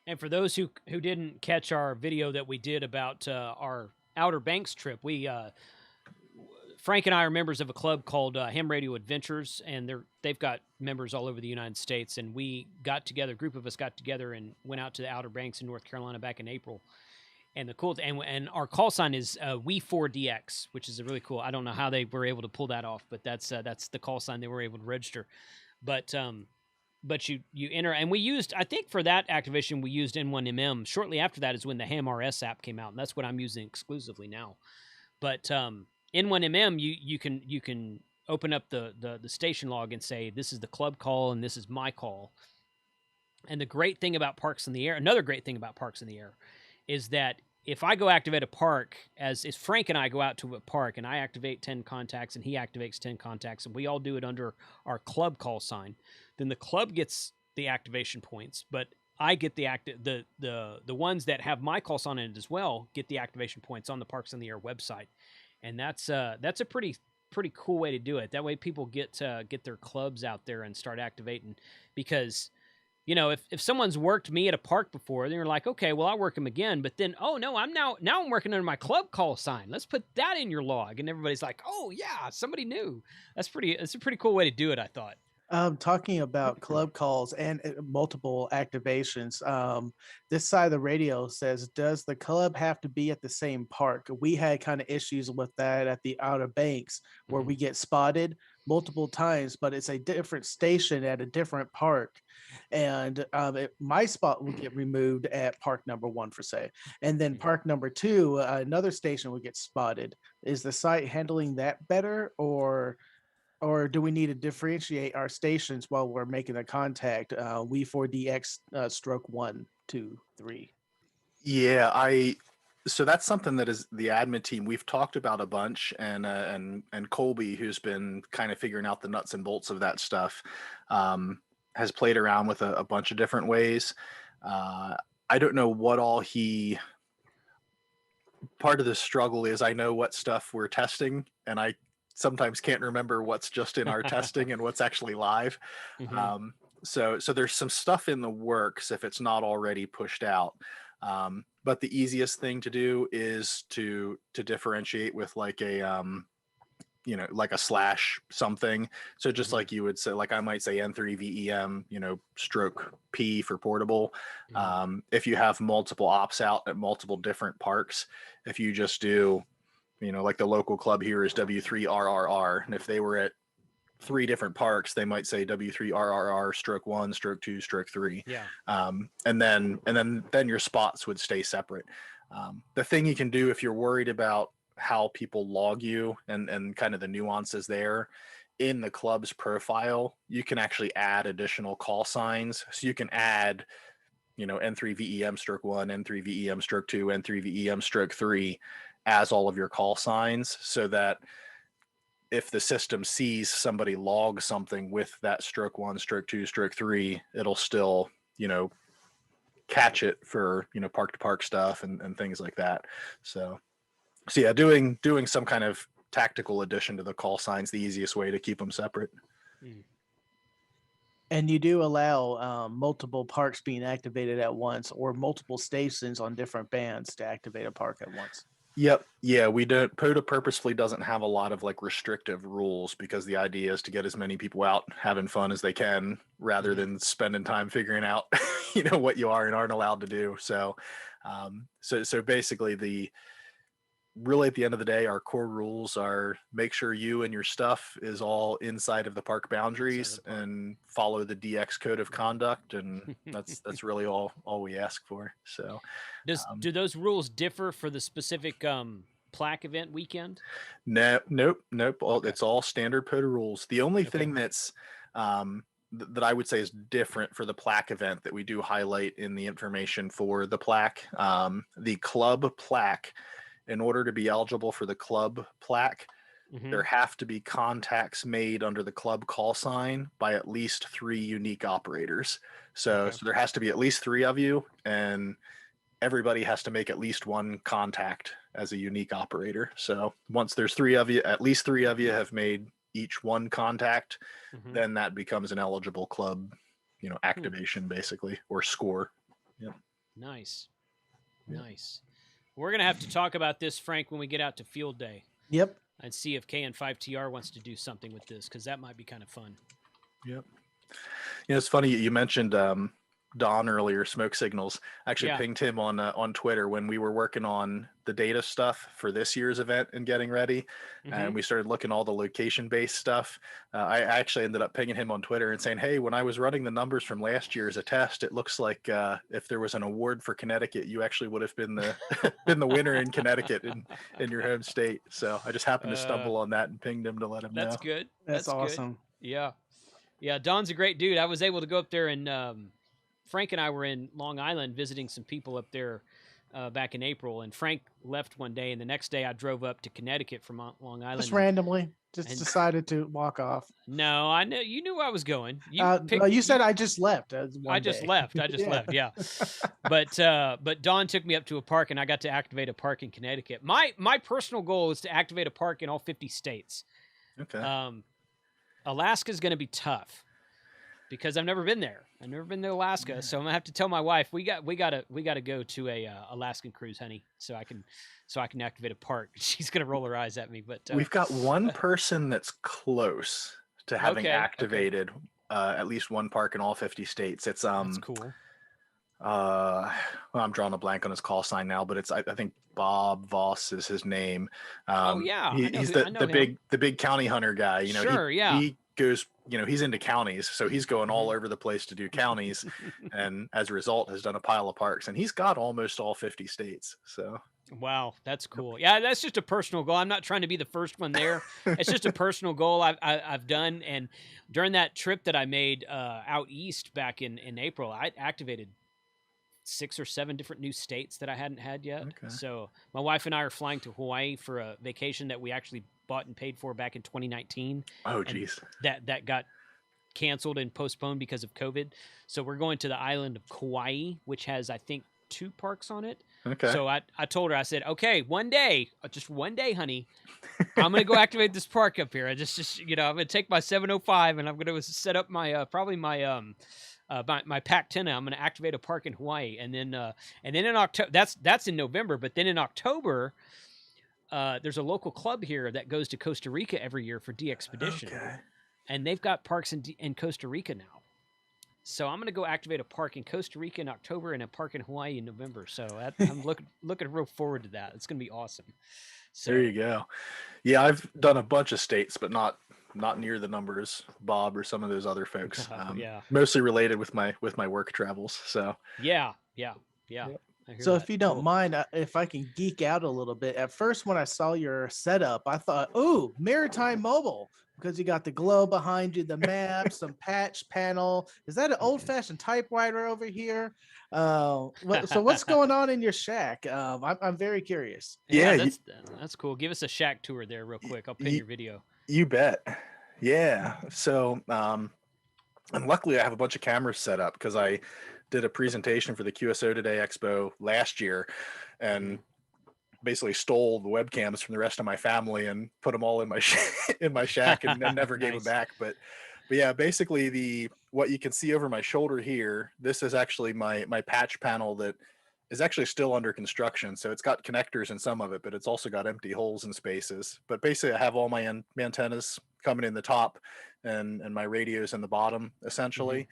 And for those who didn't catch our video that we did about our Outer Banks trip, Frank and I are members of a club called Ham Radio Adventures, and they've got members all over the United States. And we got together, a group of us got together and went out to the Outer Banks in North Carolina back in April. And the cool and our call sign is We4DX, which is a really cool. I don't know how they were able to pull that off, but that's the call sign they were able to register. But but you enter, and we used, I think for that activation, we used N1MM. Shortly after that is when the Ham RS app came out, and that's what I'm using exclusively now. But N1MM, you can open up the station log and say, this is the club call and this is my call. And the great thing about Parks in the Air, another great thing about Parks in the Air, is that if I go activate a park, as Frank and I go out to a park and I activate 10 contacts and he activates 10 contacts and we all do it under our club call sign, then the club gets the activation points, but I get the ones that have my call sign in it as well get the activation points on the Parks in the Air website. And that's a pretty cool way to do it. That way people get their clubs out there and start activating, because you know, if someone's worked me at a park before, then you're like, okay, well, I'll work them again. But then, oh no, I'm working under my club call sign. Let's put that in your log. And everybody's like, oh yeah, somebody new. It's a pretty cool way to do it, I thought. Talking about club calls and multiple activations, this side of the radio says, does the club have to be at the same park? We had kind of issues with that at the Outer Banks, where we get spotted multiple times, but it's a different station at a different park. And my spot will get removed at park number 1, for say. And then park number 2, another station will get spotted. Is the site handling that better, or do we need to differentiate our stations while we're making a contact? We4DX stroke 1, 2, 3. Yeah, so that's something that is the admin team we've talked about a bunch, and Colby, who's been kind of figuring out the nuts and bolts of that stuff, has played around with a bunch of different ways. I don't know what all part of the struggle is. I know what stuff we're testing, and I sometimes can't remember what's just in our testing and what's actually live. So there's some stuff in the works if it's not already pushed out. But the easiest thing to do is to differentiate with like a like a slash something. So just like you would say, like I might say N3VEM, stroke P for portable. If you have multiple ops out at multiple different parks, if you just do, like the local club here is W3RRR, and if they were at 3 different parks, they might say W3RRR stroke 1, stroke 2, stroke 3. Yeah. And then your spots would stay separate. The thing you can do if you're worried about how people log you and kind of the nuances there, in the club's profile, you can actually add additional call signs. So you can add, N3VEM stroke 1, N3VEM stroke 2, N3VEM stroke 3 as all of your call signs, so that if the system sees somebody log something with that stroke 1, stroke 2, stroke 3, it'll still, catch it for, park to park stuff and things like that. So yeah, doing some kind of tactical addition to the call signs, the easiest way to keep them separate. And you do allow multiple parks being activated at once, or multiple stations on different bands to activate a park at once. Yep. Yeah, we don't. POTA purposefully doesn't have a lot of like restrictive rules, because the idea is to get as many people out having fun as they can, rather than spending time figuring out, what you are and aren't allowed to do. So, so basically really at the end of the day, our core rules are make sure you and your stuff is all inside of the park boundaries and follow the DX code of conduct. And that's really all we ask for. So do those rules differ for the specific Plaque event weekend? Nope. Okay. It's all standard POTA rules. The only thing that's that I would say is different for the Plaque event that we do highlight in the information for the Plaque, the club Plaque, in order to be eligible for the club Plaque, there have to be contacts made under the club call sign by at least 3 unique operators. So there has to be at least 3 of you, and everybody has to make at least 1 contact as a unique operator. So once there's 3 of you, at least 3 of you have made each 1 contact, then that becomes an eligible club, activation basically, or score. Yep. Nice. We're going to have to talk about this, Frank, when we get out to field day. Yep. And see if KN5TR wants to do something with this, because that might be kind of fun. Yep. It's funny you mentioned Don earlier, Smoke Signals. I actually Yeah. pinged him on Twitter when we were working on the data stuff for this year's event and getting ready, and we started looking all the location-based stuff. I actually ended up pinging him on Twitter and saying, "Hey, when I was running the numbers from last year as a test, it looks like if there was an award for Connecticut, you actually would have been the been the winner in Connecticut in your home state." So I just happened to stumble on that and pinged him to let him That's know. good. That's Good. awesome. Yeah. Yeah. Don's a great dude. I was able to go up there and Frank and I were in Long Island visiting some people up there back in April. And Frank left one day, and the next day I drove up to Connecticut from Long Island. Just randomly, just and- decided to walk off. No, I know you knew I was going. You No, you said I just left. I just left. I just left. Yeah. But Don took me up to a park, and I got to activate a park in Connecticut. My personal goal is to activate a park in all 50 states. Okay. Alaska's going to be tough because I've never been there. I've never been to Alaska, so I'm gonna have to tell my wife we got to go to a Alaskan cruise, honey, so I can activate a park. She's gonna roll her eyes at me, but we've got one person that's close to having activated at least one park in all 50 states. It's that's cool. Well, I'm drawing a blank on his call sign now, but it's I think Bob Voss is his name. He's the big county hunter guy. You know, sure, he goes, you know, he's into counties, so he's going all over the place to do counties, and as a result has done a pile of parks, and he's got almost all 50 states. So wow, that's cool. Yeah, that's just a personal goal. I'm not trying to be the first one there. It's just a personal goal I've done, and during that trip that I made out east back in April, I activated 6 or 7 different new states that I hadn't had yet. Okay. So my wife and I are flying to Hawaii for a vacation that we actually bought and paid for back in 2019. Oh, geez. That got canceled and postponed because of COVID. So we're going to the island of Kauai, which has, I think, 2 parks on it. Okay. So I told her, I said, okay, just one day, honey, I'm going to go activate this park up here. I just, you know, I'm going to take my 705 and I'm going to set up my, probably my pack antenna. I'm going to activate a park in Hawaii. And then in October, that's in November, but then in October, there's a local club here that goes to Costa Rica every year for De-Expedition. Okay. And they've got parks in Costa Rica now. So I'm going to go activate a park in Costa Rica in October and a park in Hawaii in November. So I'm looking real forward to that. It's going to be awesome. So, there you go. Yeah, I've done a bunch of states, but not near the numbers Bob or some of those other folks. Mostly related with my work travels. So yeah. So if you don't mind, if I can geek out a little bit, at first when I saw your setup, I thought, "Ooh, Maritime Mobile," because you got the glow behind you, the map, some patch panel. Is that an old-fashioned typewriter over here? So what's going on in your shack? I'm very curious. Yeah, that's cool. Give us a shack tour there real quick. I'll pin your video. You bet. Yeah. So, and luckily I have a bunch of cameras set up because I did a presentation for the QSO Today Expo last year and basically stole the webcams from the rest of my family and put them all in my shack and never gave them back. But yeah, basically what you can see over my shoulder here, this is actually my patch panel that is actually still under construction. So it's got connectors in some of it, but it's also got empty holes and spaces. But basically I have all my antennas coming in the top and my radios in the bottom, essentially.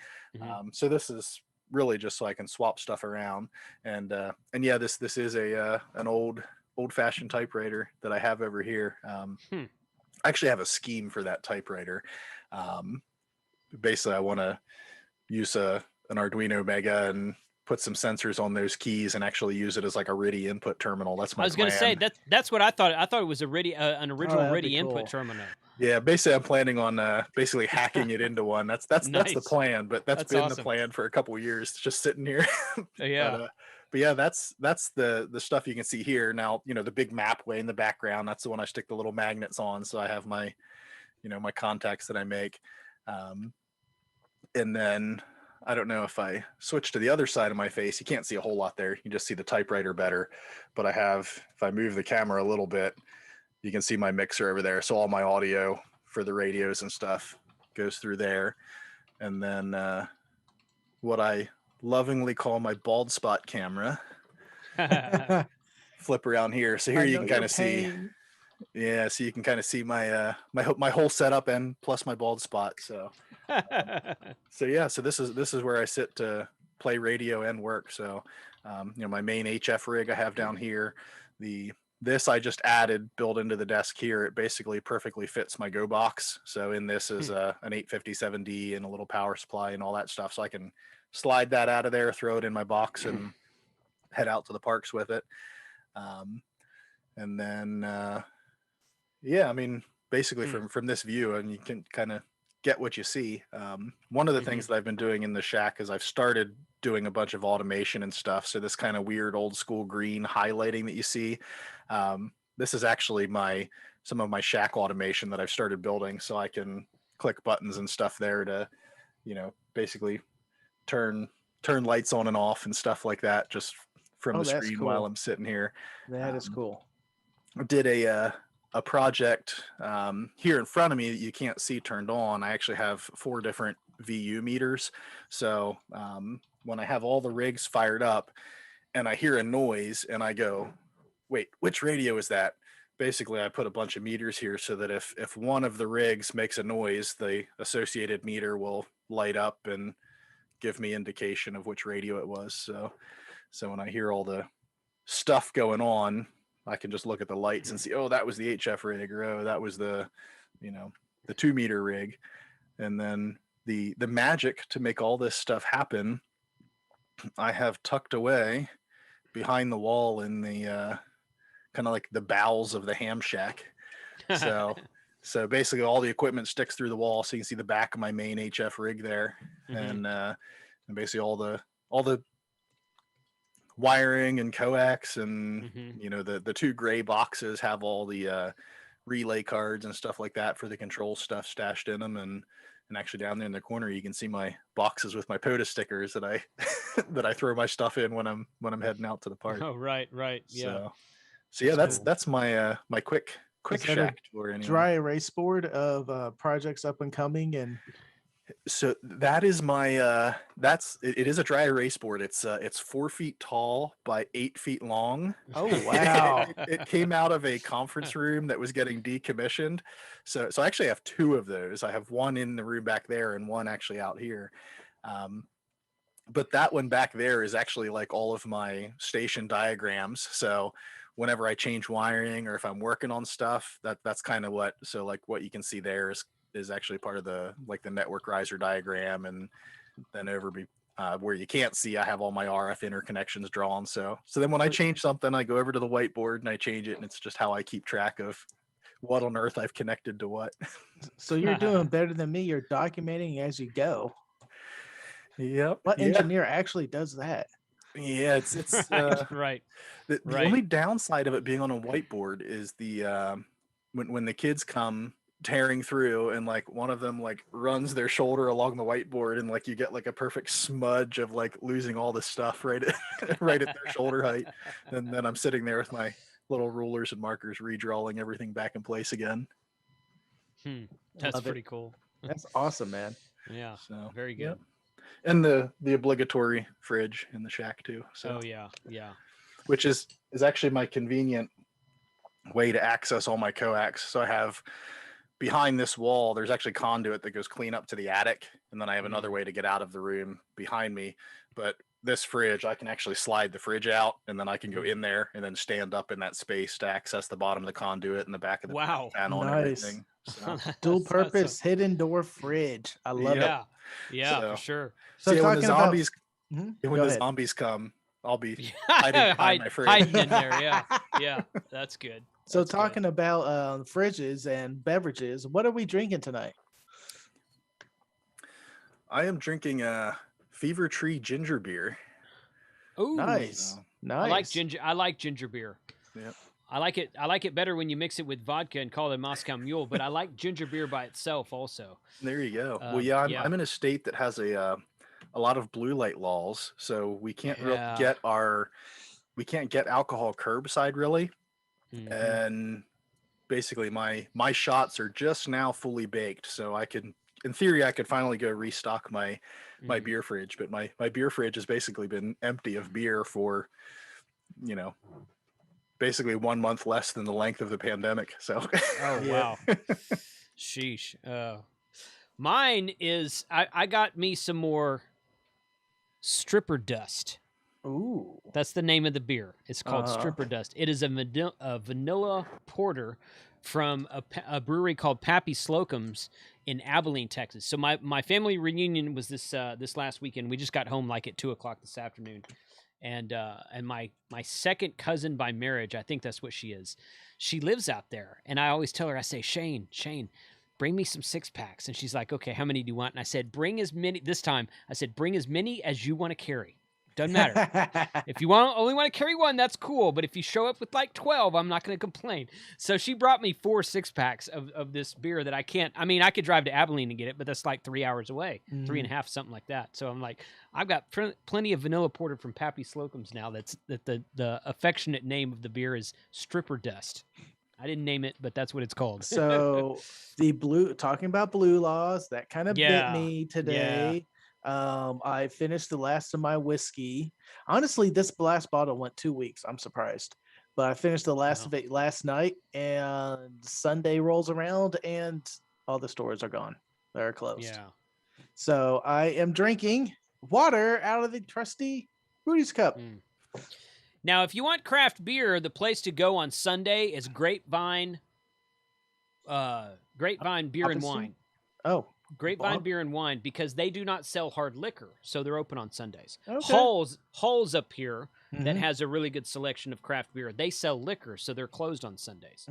So this is really just so I can swap stuff around. And yeah, this is an old-fashioned typewriter that I have over here. I actually have a scheme for that typewriter. Basically I want to use an Arduino Mega and put some sensors on those keys and actually use it as like a RIDI input terminal. That's my plan. I was going to say that's what I thought. I thought it was a RIDI, an original RIDI input terminal. Yeah, basically I'm planning on basically hacking it into one. That's nice. The plan, but that's been awesome. The plan for a couple of years, just sitting here. Yeah. But yeah, that's the stuff you can see here. Now, you know, the big map way in the background, that's the one I stick the little magnets on. So I have my, you know, my contacts that I make. And then I don't know if I switch to the other side of my face, you can't see a whole lot there. You can just see the typewriter better. But I have, if I move the camera a little bit, you can see my mixer over there. So all my audio for the radios and stuff goes through there. And then what I lovingly call my bald spot camera, flip around here. So here you can kind of see. Yeah, so you can kind of see my my whole setup and plus my bald spot. So so yeah, so this is where I sit to play radio and work. So, my main HF rig I have down here, this I just added built into the desk here. It basically perfectly fits my Go box. So in this is an 857D and a little power supply and all that stuff. So I can slide that out of there, throw it in my box, and head out to the parks with it. And then, basically from this view, and you can kind of get what you see. One of the things that I've been doing in the shack is I've started doing a bunch of automation and stuff. So this kind of weird old school green highlighting that you see, this is actually some of my shack automation that I've started building. So I can click buttons and stuff there to, basically turn lights on and off and stuff like that just from the screen while I'm sitting here. That is cool. I did a project here in front of me that you can't see turned on. I actually have 4 different VU meters. So when I have all the rigs fired up and I hear a noise and I go, wait, which radio is that? Basically, I put a bunch of meters here so that if one of the rigs makes a noise, the associated meter will light up and give me indication of which radio it was. So when I hear all the stuff going on, I can just look at the lights and see, oh, that was the HF rig, or oh, that was the 2 meter rig. And then the magic to make all this stuff happen, I have tucked away behind the wall in the kind of like the bowels of the ham shack. So basically all the equipment sticks through the wall, so you can see the back of my main HF rig there, and basically all the wiring and coax and the 2 gray boxes have all the relay cards and stuff like that for the control stuff stashed in them, and actually down there in the corner you can see my boxes with my POTA stickers that I that I throw my stuff in when I'm heading out to the park. Oh, right, yeah. So yeah, that's my my quick shack tour. Anyway. Dry erase board of projects up and coming, and so that is my it is a dry erase board. It's 4 feet tall by 8 feet long. Oh wow. It came out of a conference room that was getting decommissioned. So I actually have 2 of those. I have one in the room back there and one actually out here. But that one back there is actually like all of my station diagrams. So whenever I change wiring or if I'm working on stuff, that's kind of what you can see there is actually part of the network riser diagram. And then over where you can't see, I have all my RF interconnections drawn. So then when I change something, I go over to the whiteboard and I change it, and it's just how I keep track of what on earth I've connected to what. So you're doing better than me. You're documenting as you go. Yep. What engineer actually does that? Yeah, it's right. The only downside of it being on a whiteboard is the when the kids come tearing through and like one of them like runs their shoulder along the whiteboard and like you get like a perfect smudge of like losing all the stuff right at their shoulder height, and then I'm sitting there with my little rulers and markers redrawing everything back in place again. That's pretty cool. That's awesome, man. Yeah, so very good. Yep. And the obligatory fridge in the shack too. So yeah, which is actually my convenient way to access all my coax. So I have behind this wall, there's actually conduit that goes clean up to the attic, and then I have another way to get out of the room behind me. But this fridge, I can actually slide the fridge out, and then I can go in there and then stand up in that space to access the bottom of the conduit and the back of the panel and everything. So, dual purpose hidden door fridge. I love it. Yeah, for sure. So when talking the zombies, about when the zombies come, I'll be hiding behind my fridge. Hiding in there, yeah, that's good. So talking about fridges and beverages, what are we drinking tonight? I am drinking a Fever Tree ginger beer. Oh, nice. Nice. I like ginger beer. Yep. I like it better when you mix it with vodka and call it Moscow Mule, but I like ginger beer by itself also. There you go. Well, yeah, I'm in a state that has a lot of blue light laws, so we can't really get alcohol curbside really. Mm-hmm. And basically my shots are just now fully baked, so I could, in theory, I could finally go restock my beer fridge, but my beer fridge has basically been empty of beer for, basically 1 month less than the length of the pandemic. So oh wow. Sheesh. Mine is I got me some more Stripper Dust. Ooh. That's the name of the beer. It's called Stripper Dust. It is a vanilla porter from a brewery called Pappy Slocum's in Abilene, Texas. So my family reunion was this last weekend. We just got home like at 2:00 this afternoon, and my second cousin by marriage, I think that's what she is. She lives out there, and I always tell her, I say, Shane, bring me some 6-packs, and she's like, okay, how many do you want? And I said, bring as many. This time, I said, bring as many as you want to carry. Doesn't matter. If you only want to carry one, that's cool. But if you show up with like 12, I'm not going to complain. So she brought me 4 6-packs of this beer that I can't. I mean, I could drive to Abilene and get it, but that's like 3 hours away, 3.5, something like that. So I'm like, I've got plenty of vanilla porter from Pappy Slocum's now. The affectionate name of the beer is Stripper Dust. I didn't name it, but that's what it's called. So talking about blue laws, that kind of bit me today. Yeah. I finished the last of my whiskey. Honestly, this last bottle went 2 weeks. I'm surprised, but I finished the last of it last night, and Sunday rolls around and all the stores are gone. They're closed. Yeah. So I am drinking water out of the trusty Rudy's cup. Now, if you want craft beer, the place to go on Sunday is Grapevine Beer and Wine. Oh. Grapevine Beer and Wine, because they do not sell hard liquor, so they're open on Sundays. Okay. Halls up here that has a really good selection of craft beer. They sell liquor, so they're closed on Sundays.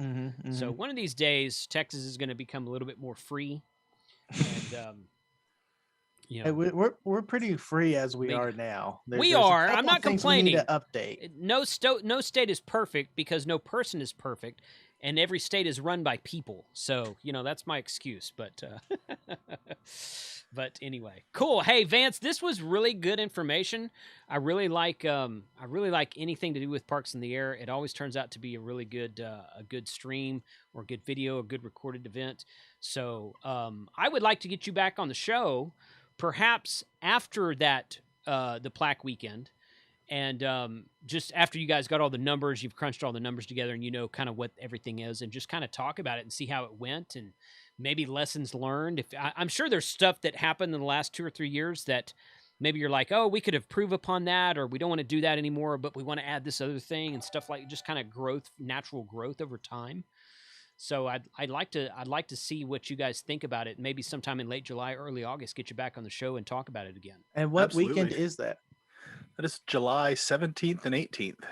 So one of these days, Texas is going to become a little bit more free, and we're pretty free as we are now. We are. I'm not complaining. We need to update. No state is perfect because no person is perfect. And every state is run by people. So, that's my excuse. But but anyway. Cool. Hey, Vance, this was really good information. I really like anything to do with Parks in the Air. It always turns out to be a really good stream or a good video, a good recorded event. So I would like to get you back on the show, perhaps after that the Plaque weekend. And just after you guys got all the numbers, you've crunched all the numbers together and you know kind of what everything is, and just kind of talk about it and see how it went and maybe lessons learned. I'm sure there's stuff that happened in the last 2 or 3 years that maybe you're like, oh, we could improve upon that, or we don't want to do that anymore, but we want to add this other thing and stuff like just kind of natural growth over time. So I'd like to see what you guys think about it. Maybe sometime in late July, early August, get you back on the show and talk about it again. And what weekend is that? That is July 17th and 18th.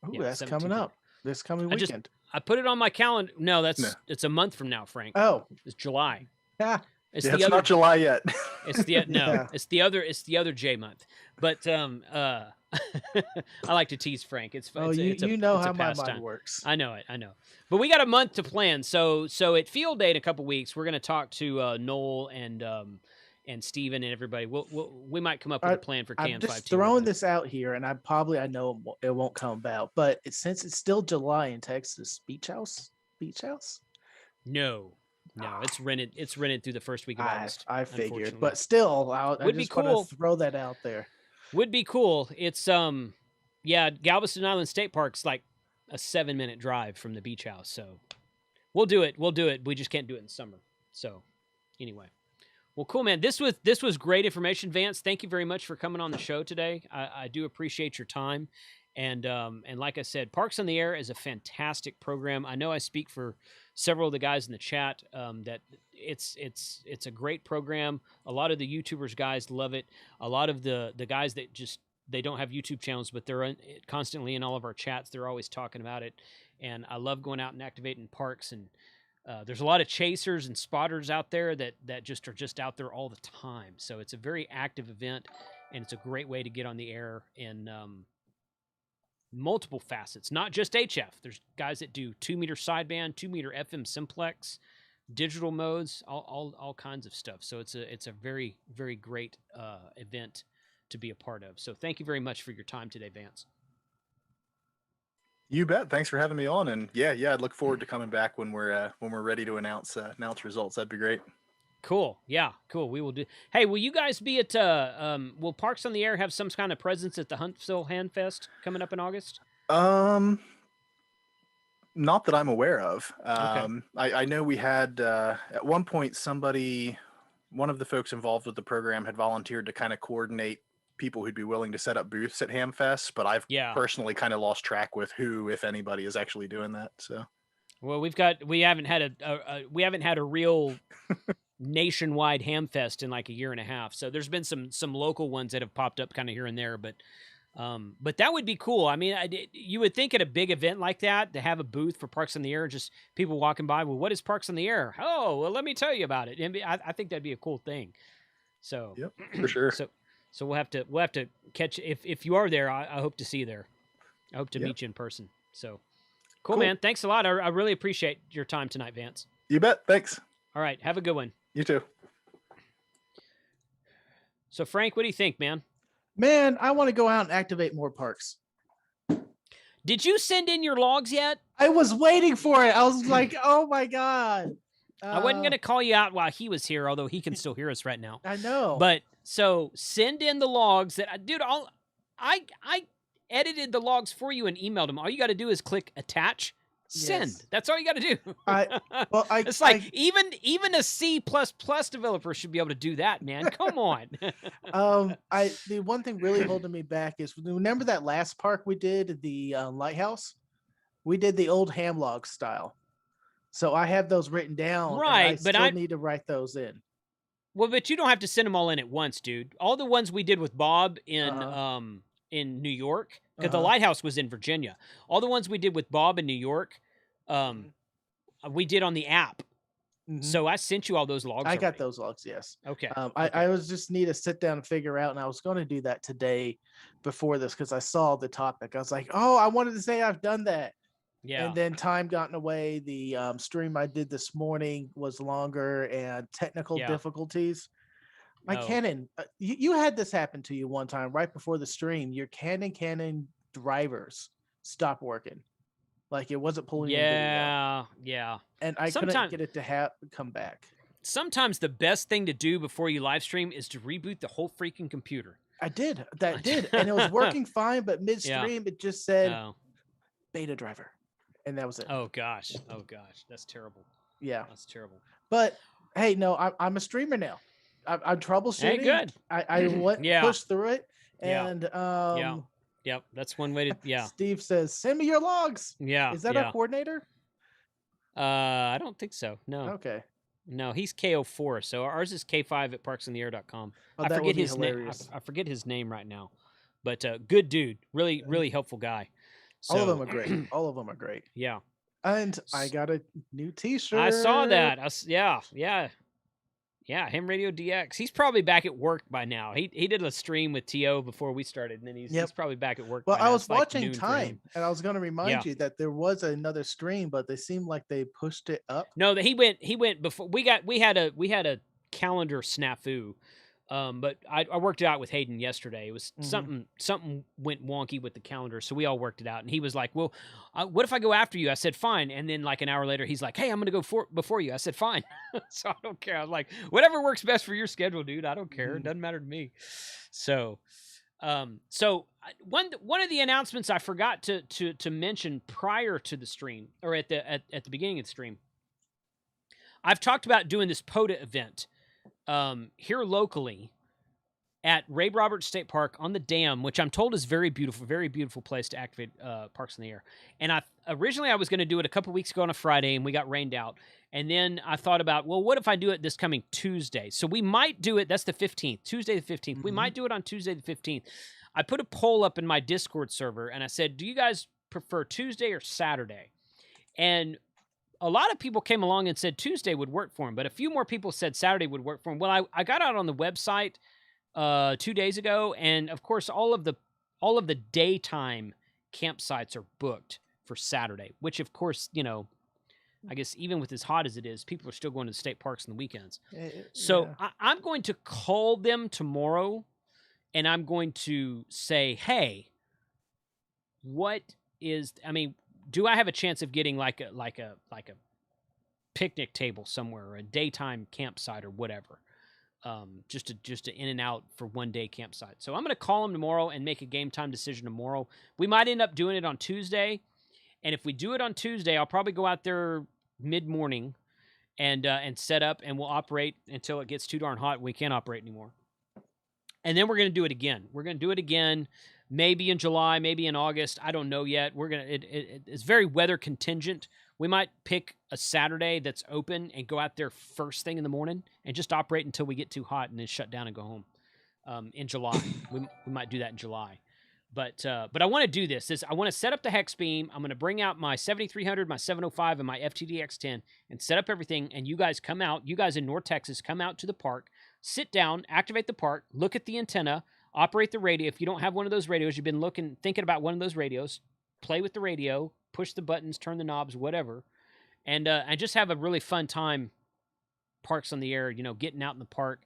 Oh, yeah, that's coming up. This coming weekend. I put it on my calendar. No, it's a month from now, Frank. Oh, it's July. Yeah. It's not July yet. It's it's the other J month. But I like to tease Frank. You know how my mind works. I know it. But we got a month to plan. So at Field Day in a couple weeks, we're going to talk to Noel and Steven and everybody. We might come up with a plan for KM5. I'm just throwing this out here, and I know it won't come about. But since it's still July in Texas, Beach House. No, it's rented. It's rented through the first week of August. I figured, but still, I just want to throw that out there. Would be cool. It's Galveston Island State Park's like a 7-minute drive from the Beach House, so we'll do it. We just can't do it in summer. So anyway. Well, cool, man. This was great information, Vance. Thank you very much for coming on the show today. I do appreciate your time, and like I said, Parks on the Air is a fantastic program. I know I speak for several of the guys in the chat that it's a great program. A lot of the YouTubers guys love it. A lot of the guys that they don't have YouTube channels, but they're constantly in all of our chats. They're always talking about it, and I love going out and activating parks and. There's a lot of chasers and spotters out there that are just out there all the time. So it's a very active event, and it's a great way to get on the air in multiple facets, not just HF. There's guys that do 2-meter sideband, 2-meter FM simplex, digital modes, all kinds of stuff. So it's a very, very great event to be a part of. So thank you very much for your time today, Vance. You bet. Thanks for having me on, and yeah, I'd look forward to coming back when we're ready to announce results. That'd be great. Cool. Yeah, cool. We will do. Hey, will you guys be at will Parks on the Air have some kind of presence at the Huntsville Handfest coming up in August? Not that I'm aware of. Okay. I know we had at one point one of the folks involved with the program had volunteered to kind of coordinate people who'd be willing to set up booths at Hamfest, but I've Yeah. personally kind of lost track with who, if anybody, is actually doing that. So, Well, we haven't had a real nationwide Hamfest in like a year and a half. So there's been some local ones that have popped up kind of here and there, but that would be cool. I mean, you would think at a big event like that to have a booth for Parks on the Air, just people walking by. Well, what is Parks on the Air? Oh, well, let me tell you about it. And I think that'd be a cool thing. So, yep, for sure. So we'll have to catch if you are there. I hope to see you there. I hope to meet you in person. So cool, man. Thanks a lot. I really appreciate your time tonight, Vance. You bet. Thanks. All right. Have a good one. You too. So Frank, what do you think, man? Man, I want to go out and activate more parks. Did you send in your logs yet? I was waiting for it. I was like, oh my God. I wasn't going to call you out while he was here, although he can still hear us right now. I know. But so send in the logs that dude, I edited the logs for you and emailed them. All you got to do is click attach, send. Yes. That's all you got to do. It's like even a C++ developer should be able to do that, man. Come on. The one thing really holding me back is, remember that last park we did, the lighthouse? We did the old ham log style. So I have those written down. Right, but I need to write those in. Well, but you don't have to send them all in at once, dude. All the ones we did with Bob in New York, because the lighthouse was in Virginia. All the ones we did with Bob in New York, we did on the app. Mm-hmm. So I sent you all those logs. I got those logs, yes. Okay. I was just need to sit down and figure out, and I was going to do that today before this because I saw the topic. I was like, oh, I wanted to say I've done that. Yeah. And then time got in the way. The stream I did this morning was longer and technical difficulties. My Canon, you had this happen to you one time right before the stream. Your Canon drivers stopped working. Like it wasn't pulling in video. Yeah. And I couldn't get it to come back. Sometimes the best thing to do before you live stream is to reboot the whole freaking computer. I did. And it was working fine, but midstream it just said beta driver. And that was it. Oh gosh. That's terrible. Yeah. That's terrible. But hey, no, I'm a streamer now. I'm troubleshooting. Hey, good. I push through it. And Yep. That's one way to Steve says, send me your logs. Yeah. Is that our coordinator? I don't think so. No. Okay. No, he's KO4, so ours is K5 at parksontheair.com. Oh, I forget his name. I forget his name right now. But good dude. Really, really helpful guy. So, all of them are great. Yeah. And I got a new t-shirt. I saw that. Yeah, Ham Radio DX. He's probably back at work by now. He did a stream with TO before we started, and then he's probably back at work. Well, by now. I was watching time, and I was going to remind you that there was another stream, but they seemed like they pushed it up. No, that he went before we had a calendar snafu. But I worked it out with Hayden yesterday. It was something went wonky with the calendar, so we all worked it out. And he was like, "Well, what if I go after you?" I said, "Fine." And then like an hour later, he's like, "Hey, I'm gonna go before you." I said, "Fine." So I don't care. I was like, "Whatever works best for your schedule, dude. I don't care. It doesn't matter to me." So, one of the announcements I forgot to mention prior to the stream, or at the beginning of the stream, I've talked about doing this POTA event. Here locally at Ray Roberts State Park on the dam, which I'm told is very beautiful place to activate Parks in the Air. And originally I was going to do it a couple weeks ago on a Friday, and we got rained out. And then I thought about, well, what if I do it this coming Tuesday? So we might do it. That's the 15th, Tuesday the 15th. We might do it on Tuesday the 15th. I put a poll up in my Discord server, and I said, do you guys prefer Tuesday or Saturday? And a lot of people came along and said Tuesday would work for them, but a few more people said Saturday would work for them. Well, I got out on the website 2 days ago, and of course, all of the daytime campsites are booked for Saturday, which of course, I guess even with as hot as it is, people are still going to the state parks on the weekends. So I'm going to call them tomorrow, and I'm going to say, hey, do I have a chance of getting like a picnic table somewhere, or a daytime campsite or whatever, just to in and out for one day campsite? So I'm going to call them tomorrow and make a game time decision tomorrow. We might end up doing it on Tuesday, and if we do it on Tuesday, I'll probably go out there mid-morning and set up, and we'll operate until it gets too darn hot and we can't operate anymore. And then we're going to do it again. We're going to do it again, maybe in July, maybe in August. I don't know yet. We're going to, it's very weather contingent. We might pick a Saturday that's open and go out there first thing in the morning and just operate until we get too hot and then shut down and go home. In July, we might do that in July. But I want to do this. I want to set up the hex beam. I'm going to bring out my 7300, my 705, and my FTDX10 and set up everything. And you guys come out. You guys in North Texas come out to the park, sit down, activate the park, look at the antenna, operate the radio. If you don't have one of those radios, you've been thinking about one of those radios, play with the radio, push the buttons, turn the knobs, whatever, and just have a really fun time. Parks on the Air, getting out in the park.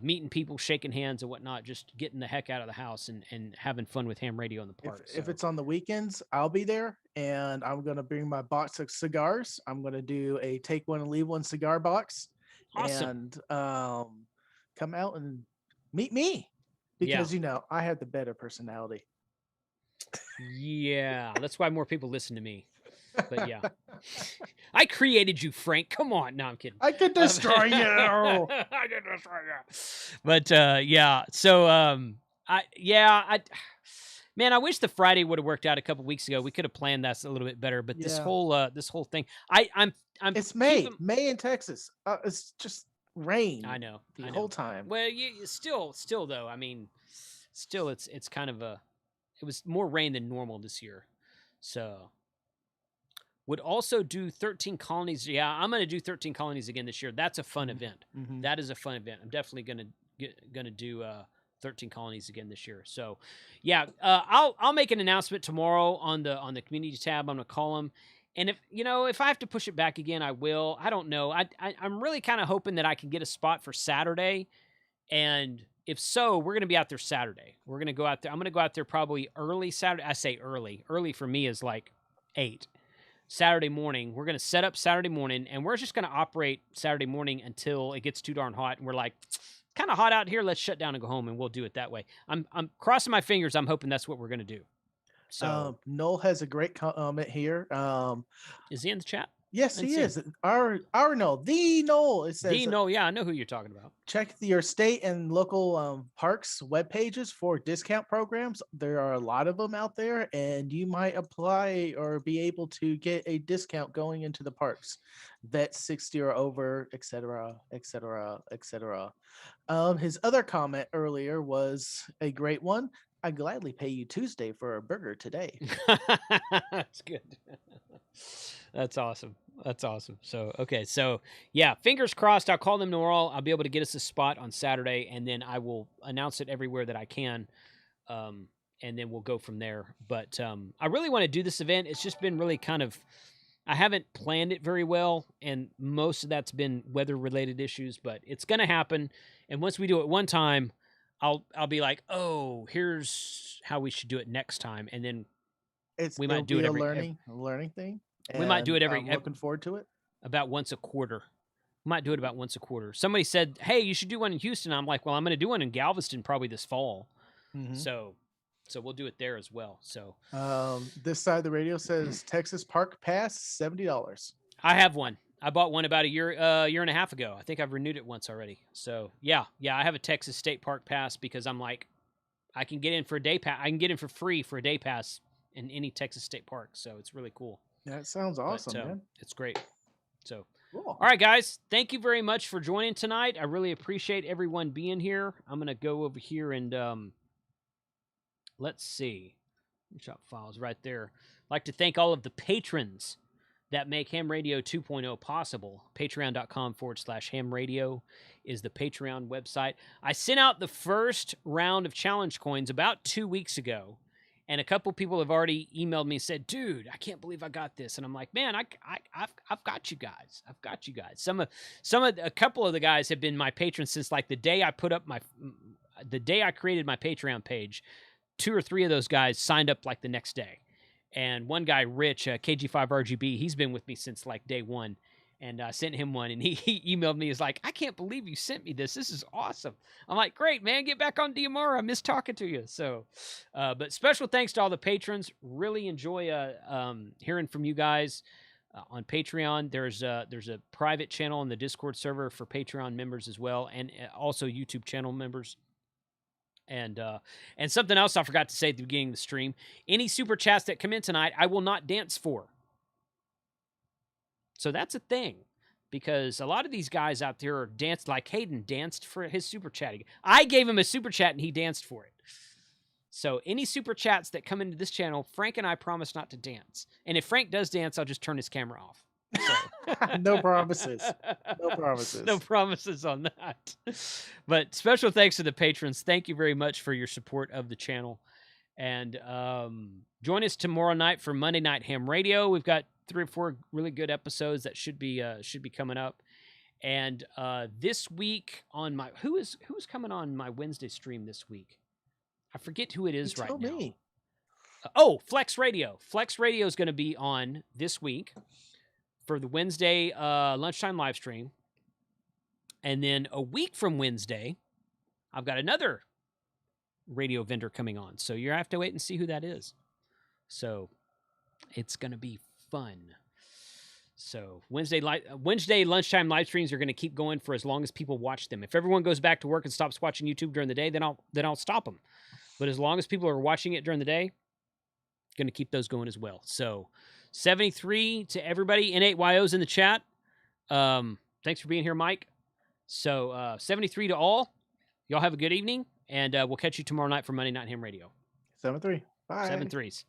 Meeting people, shaking hands and whatnot, just getting the heck out of the house and having fun with ham radio in the park. If it's on the weekends, I'll be there, and I'm going to bring my box of cigars. I'm going to do a take one and leave one cigar box. Awesome. And come out and meet me because, I have the better personality. Yeah, that's why more people listen to me. But yeah, I created you, Frank. Come on. No, I'm kidding. I could destroy you. I could destroy you. But yeah, so man, I wish the Friday would have worked out a couple weeks ago. We could have planned that a little bit better. But this whole thing, I'm. It's May in Texas. It's just rain. I know the whole time. Well, still though. I mean, still, it's kind of it was more rain than normal this year, so. Would also do 13 colonies. Yeah, I'm going to do 13 colonies again this year. That's a fun event. Mm-hmm. That is a fun event. I'm definitely going to do 13 colonies again this year. So, yeah, I'll make an announcement tomorrow on the community tab. I'm going to call them, and if I have to push it back again, I will. I don't know. I'm really kind of hoping that I can get a spot for Saturday, and if so, we're going to be out there Saturday. We're going to go out there. I'm going to go out there probably early Saturday. I say early. Early for me is like 8. Saturday morning. We're going to set up Saturday morning, and we're just going to operate Saturday morning until it gets too darn hot. And we're like, kind of hot out here. Let's shut down and go home, and we'll do it that way. I'm crossing my fingers. I'm hoping that's what we're going to do. So Noel has a great comment here. Is he in the chat? Yes, he is. Our Noel, the Noel. It says the Noel. Yeah, I know who you're talking about. Check your state and local parks web pages for discount programs. There are a lot of them out there, and you might apply or be able to get a discount going into the parks. Vet 60 or over, etc., etc., etc. His other comment earlier was a great one. I'd gladly pay you Tuesday for a burger today. That's good. That's awesome. That's awesome. So, okay. So, yeah, fingers crossed. I'll call them tomorrow. I'll be able to get us a spot on Saturday, and then I will announce it everywhere that I can, and then we'll go from there. But I really want to do this event. It's just been really kind of, I haven't planned it very well, and most of that's been weather-related issues, but it's going to happen. And once we do it one time, I'll be like, oh, here's how we should do it next time, and then we might do it every learning thing. We might do it I'm looking forward to it. About once a quarter. We might do it about once a quarter. Somebody said, hey, you should do one in Houston. I'm like, well, I'm going to do one in Galveston probably this fall. Mm-hmm. So we'll do it there as well. So this side of the radio says Texas Park Pass, $70. I have one. I bought one about a year and a half ago. I think I've renewed it once already. So yeah, I have a Texas State Park Pass because I'm like, I can get in for a day pass. I can get in for free for a day pass in any Texas State Park. So it's really cool. That sounds awesome, man. It's great. So, cool. All right, guys. Thank you very much for joining tonight. I really appreciate everyone being here. I'm going to go over here and let's see. Shop files right there. I'd like to thank all of the patrons that make Ham Radio 2.0 possible. Patreon.com/Ham Radio is the Patreon website. I sent out the first round of challenge coins about 2 weeks ago. And a couple people have already emailed me and said, dude, I can't believe I got this. And I'm like, man, I've got you guys. I've got you guys. A couple of the guys have been my patrons since like the day I created my Patreon page. 2 or 3 of those guys signed up like the next day. And one guy, Rich, KG5RGB, he's been with me since like day one. And I sent him one, and he emailed me. He's like, I can't believe you sent me this. This is awesome. I'm like, great, man. Get back on DMR. I miss talking to you. So, but special thanks to all the patrons. Really enjoy hearing from you guys on Patreon. There's a private channel on the Discord server for Patreon members as well, and also YouTube channel members. And something else I forgot to say at the beginning of the stream: any super chats that come in tonight, I will not dance for. So that's a thing, because a lot of these guys out there are danced, like Hayden danced for his super chat. I gave him a super chat and he danced for it. So any super chats that come into this channel, Frank and I promise not to dance. And if Frank does dance, I'll just turn his camera off. So. No promises. No promises. No promises on that. But special thanks to the patrons. Thank you very much for your support of the channel. And join us tomorrow night for Monday Night Ham Radio. We've got 3 or 4 really good episodes that should be coming up. And this week on my who's coming on my Wednesday stream this week? I forget who it is right now. Me. Flex Radio. Flex Radio is going to be on this week for the Wednesday lunchtime live stream. And then a week from Wednesday, I've got another radio vendor coming on. So you have to wait and see who that is. So it's going to be fun. So Wednesday lunchtime live streams are going to keep going for as long as people watch them. If everyone goes back to work and stops watching YouTube during the day, then I'll stop them. But as long as people are watching it during the day, going to keep those going as well. So 73 to everybody. N8YO's in the chat. Thanks for being here, Mike. So 73 to all. Y'all have a good evening, and we'll catch you tomorrow night for Monday Night Ham Radio. 7-3. Bye. 7-3s.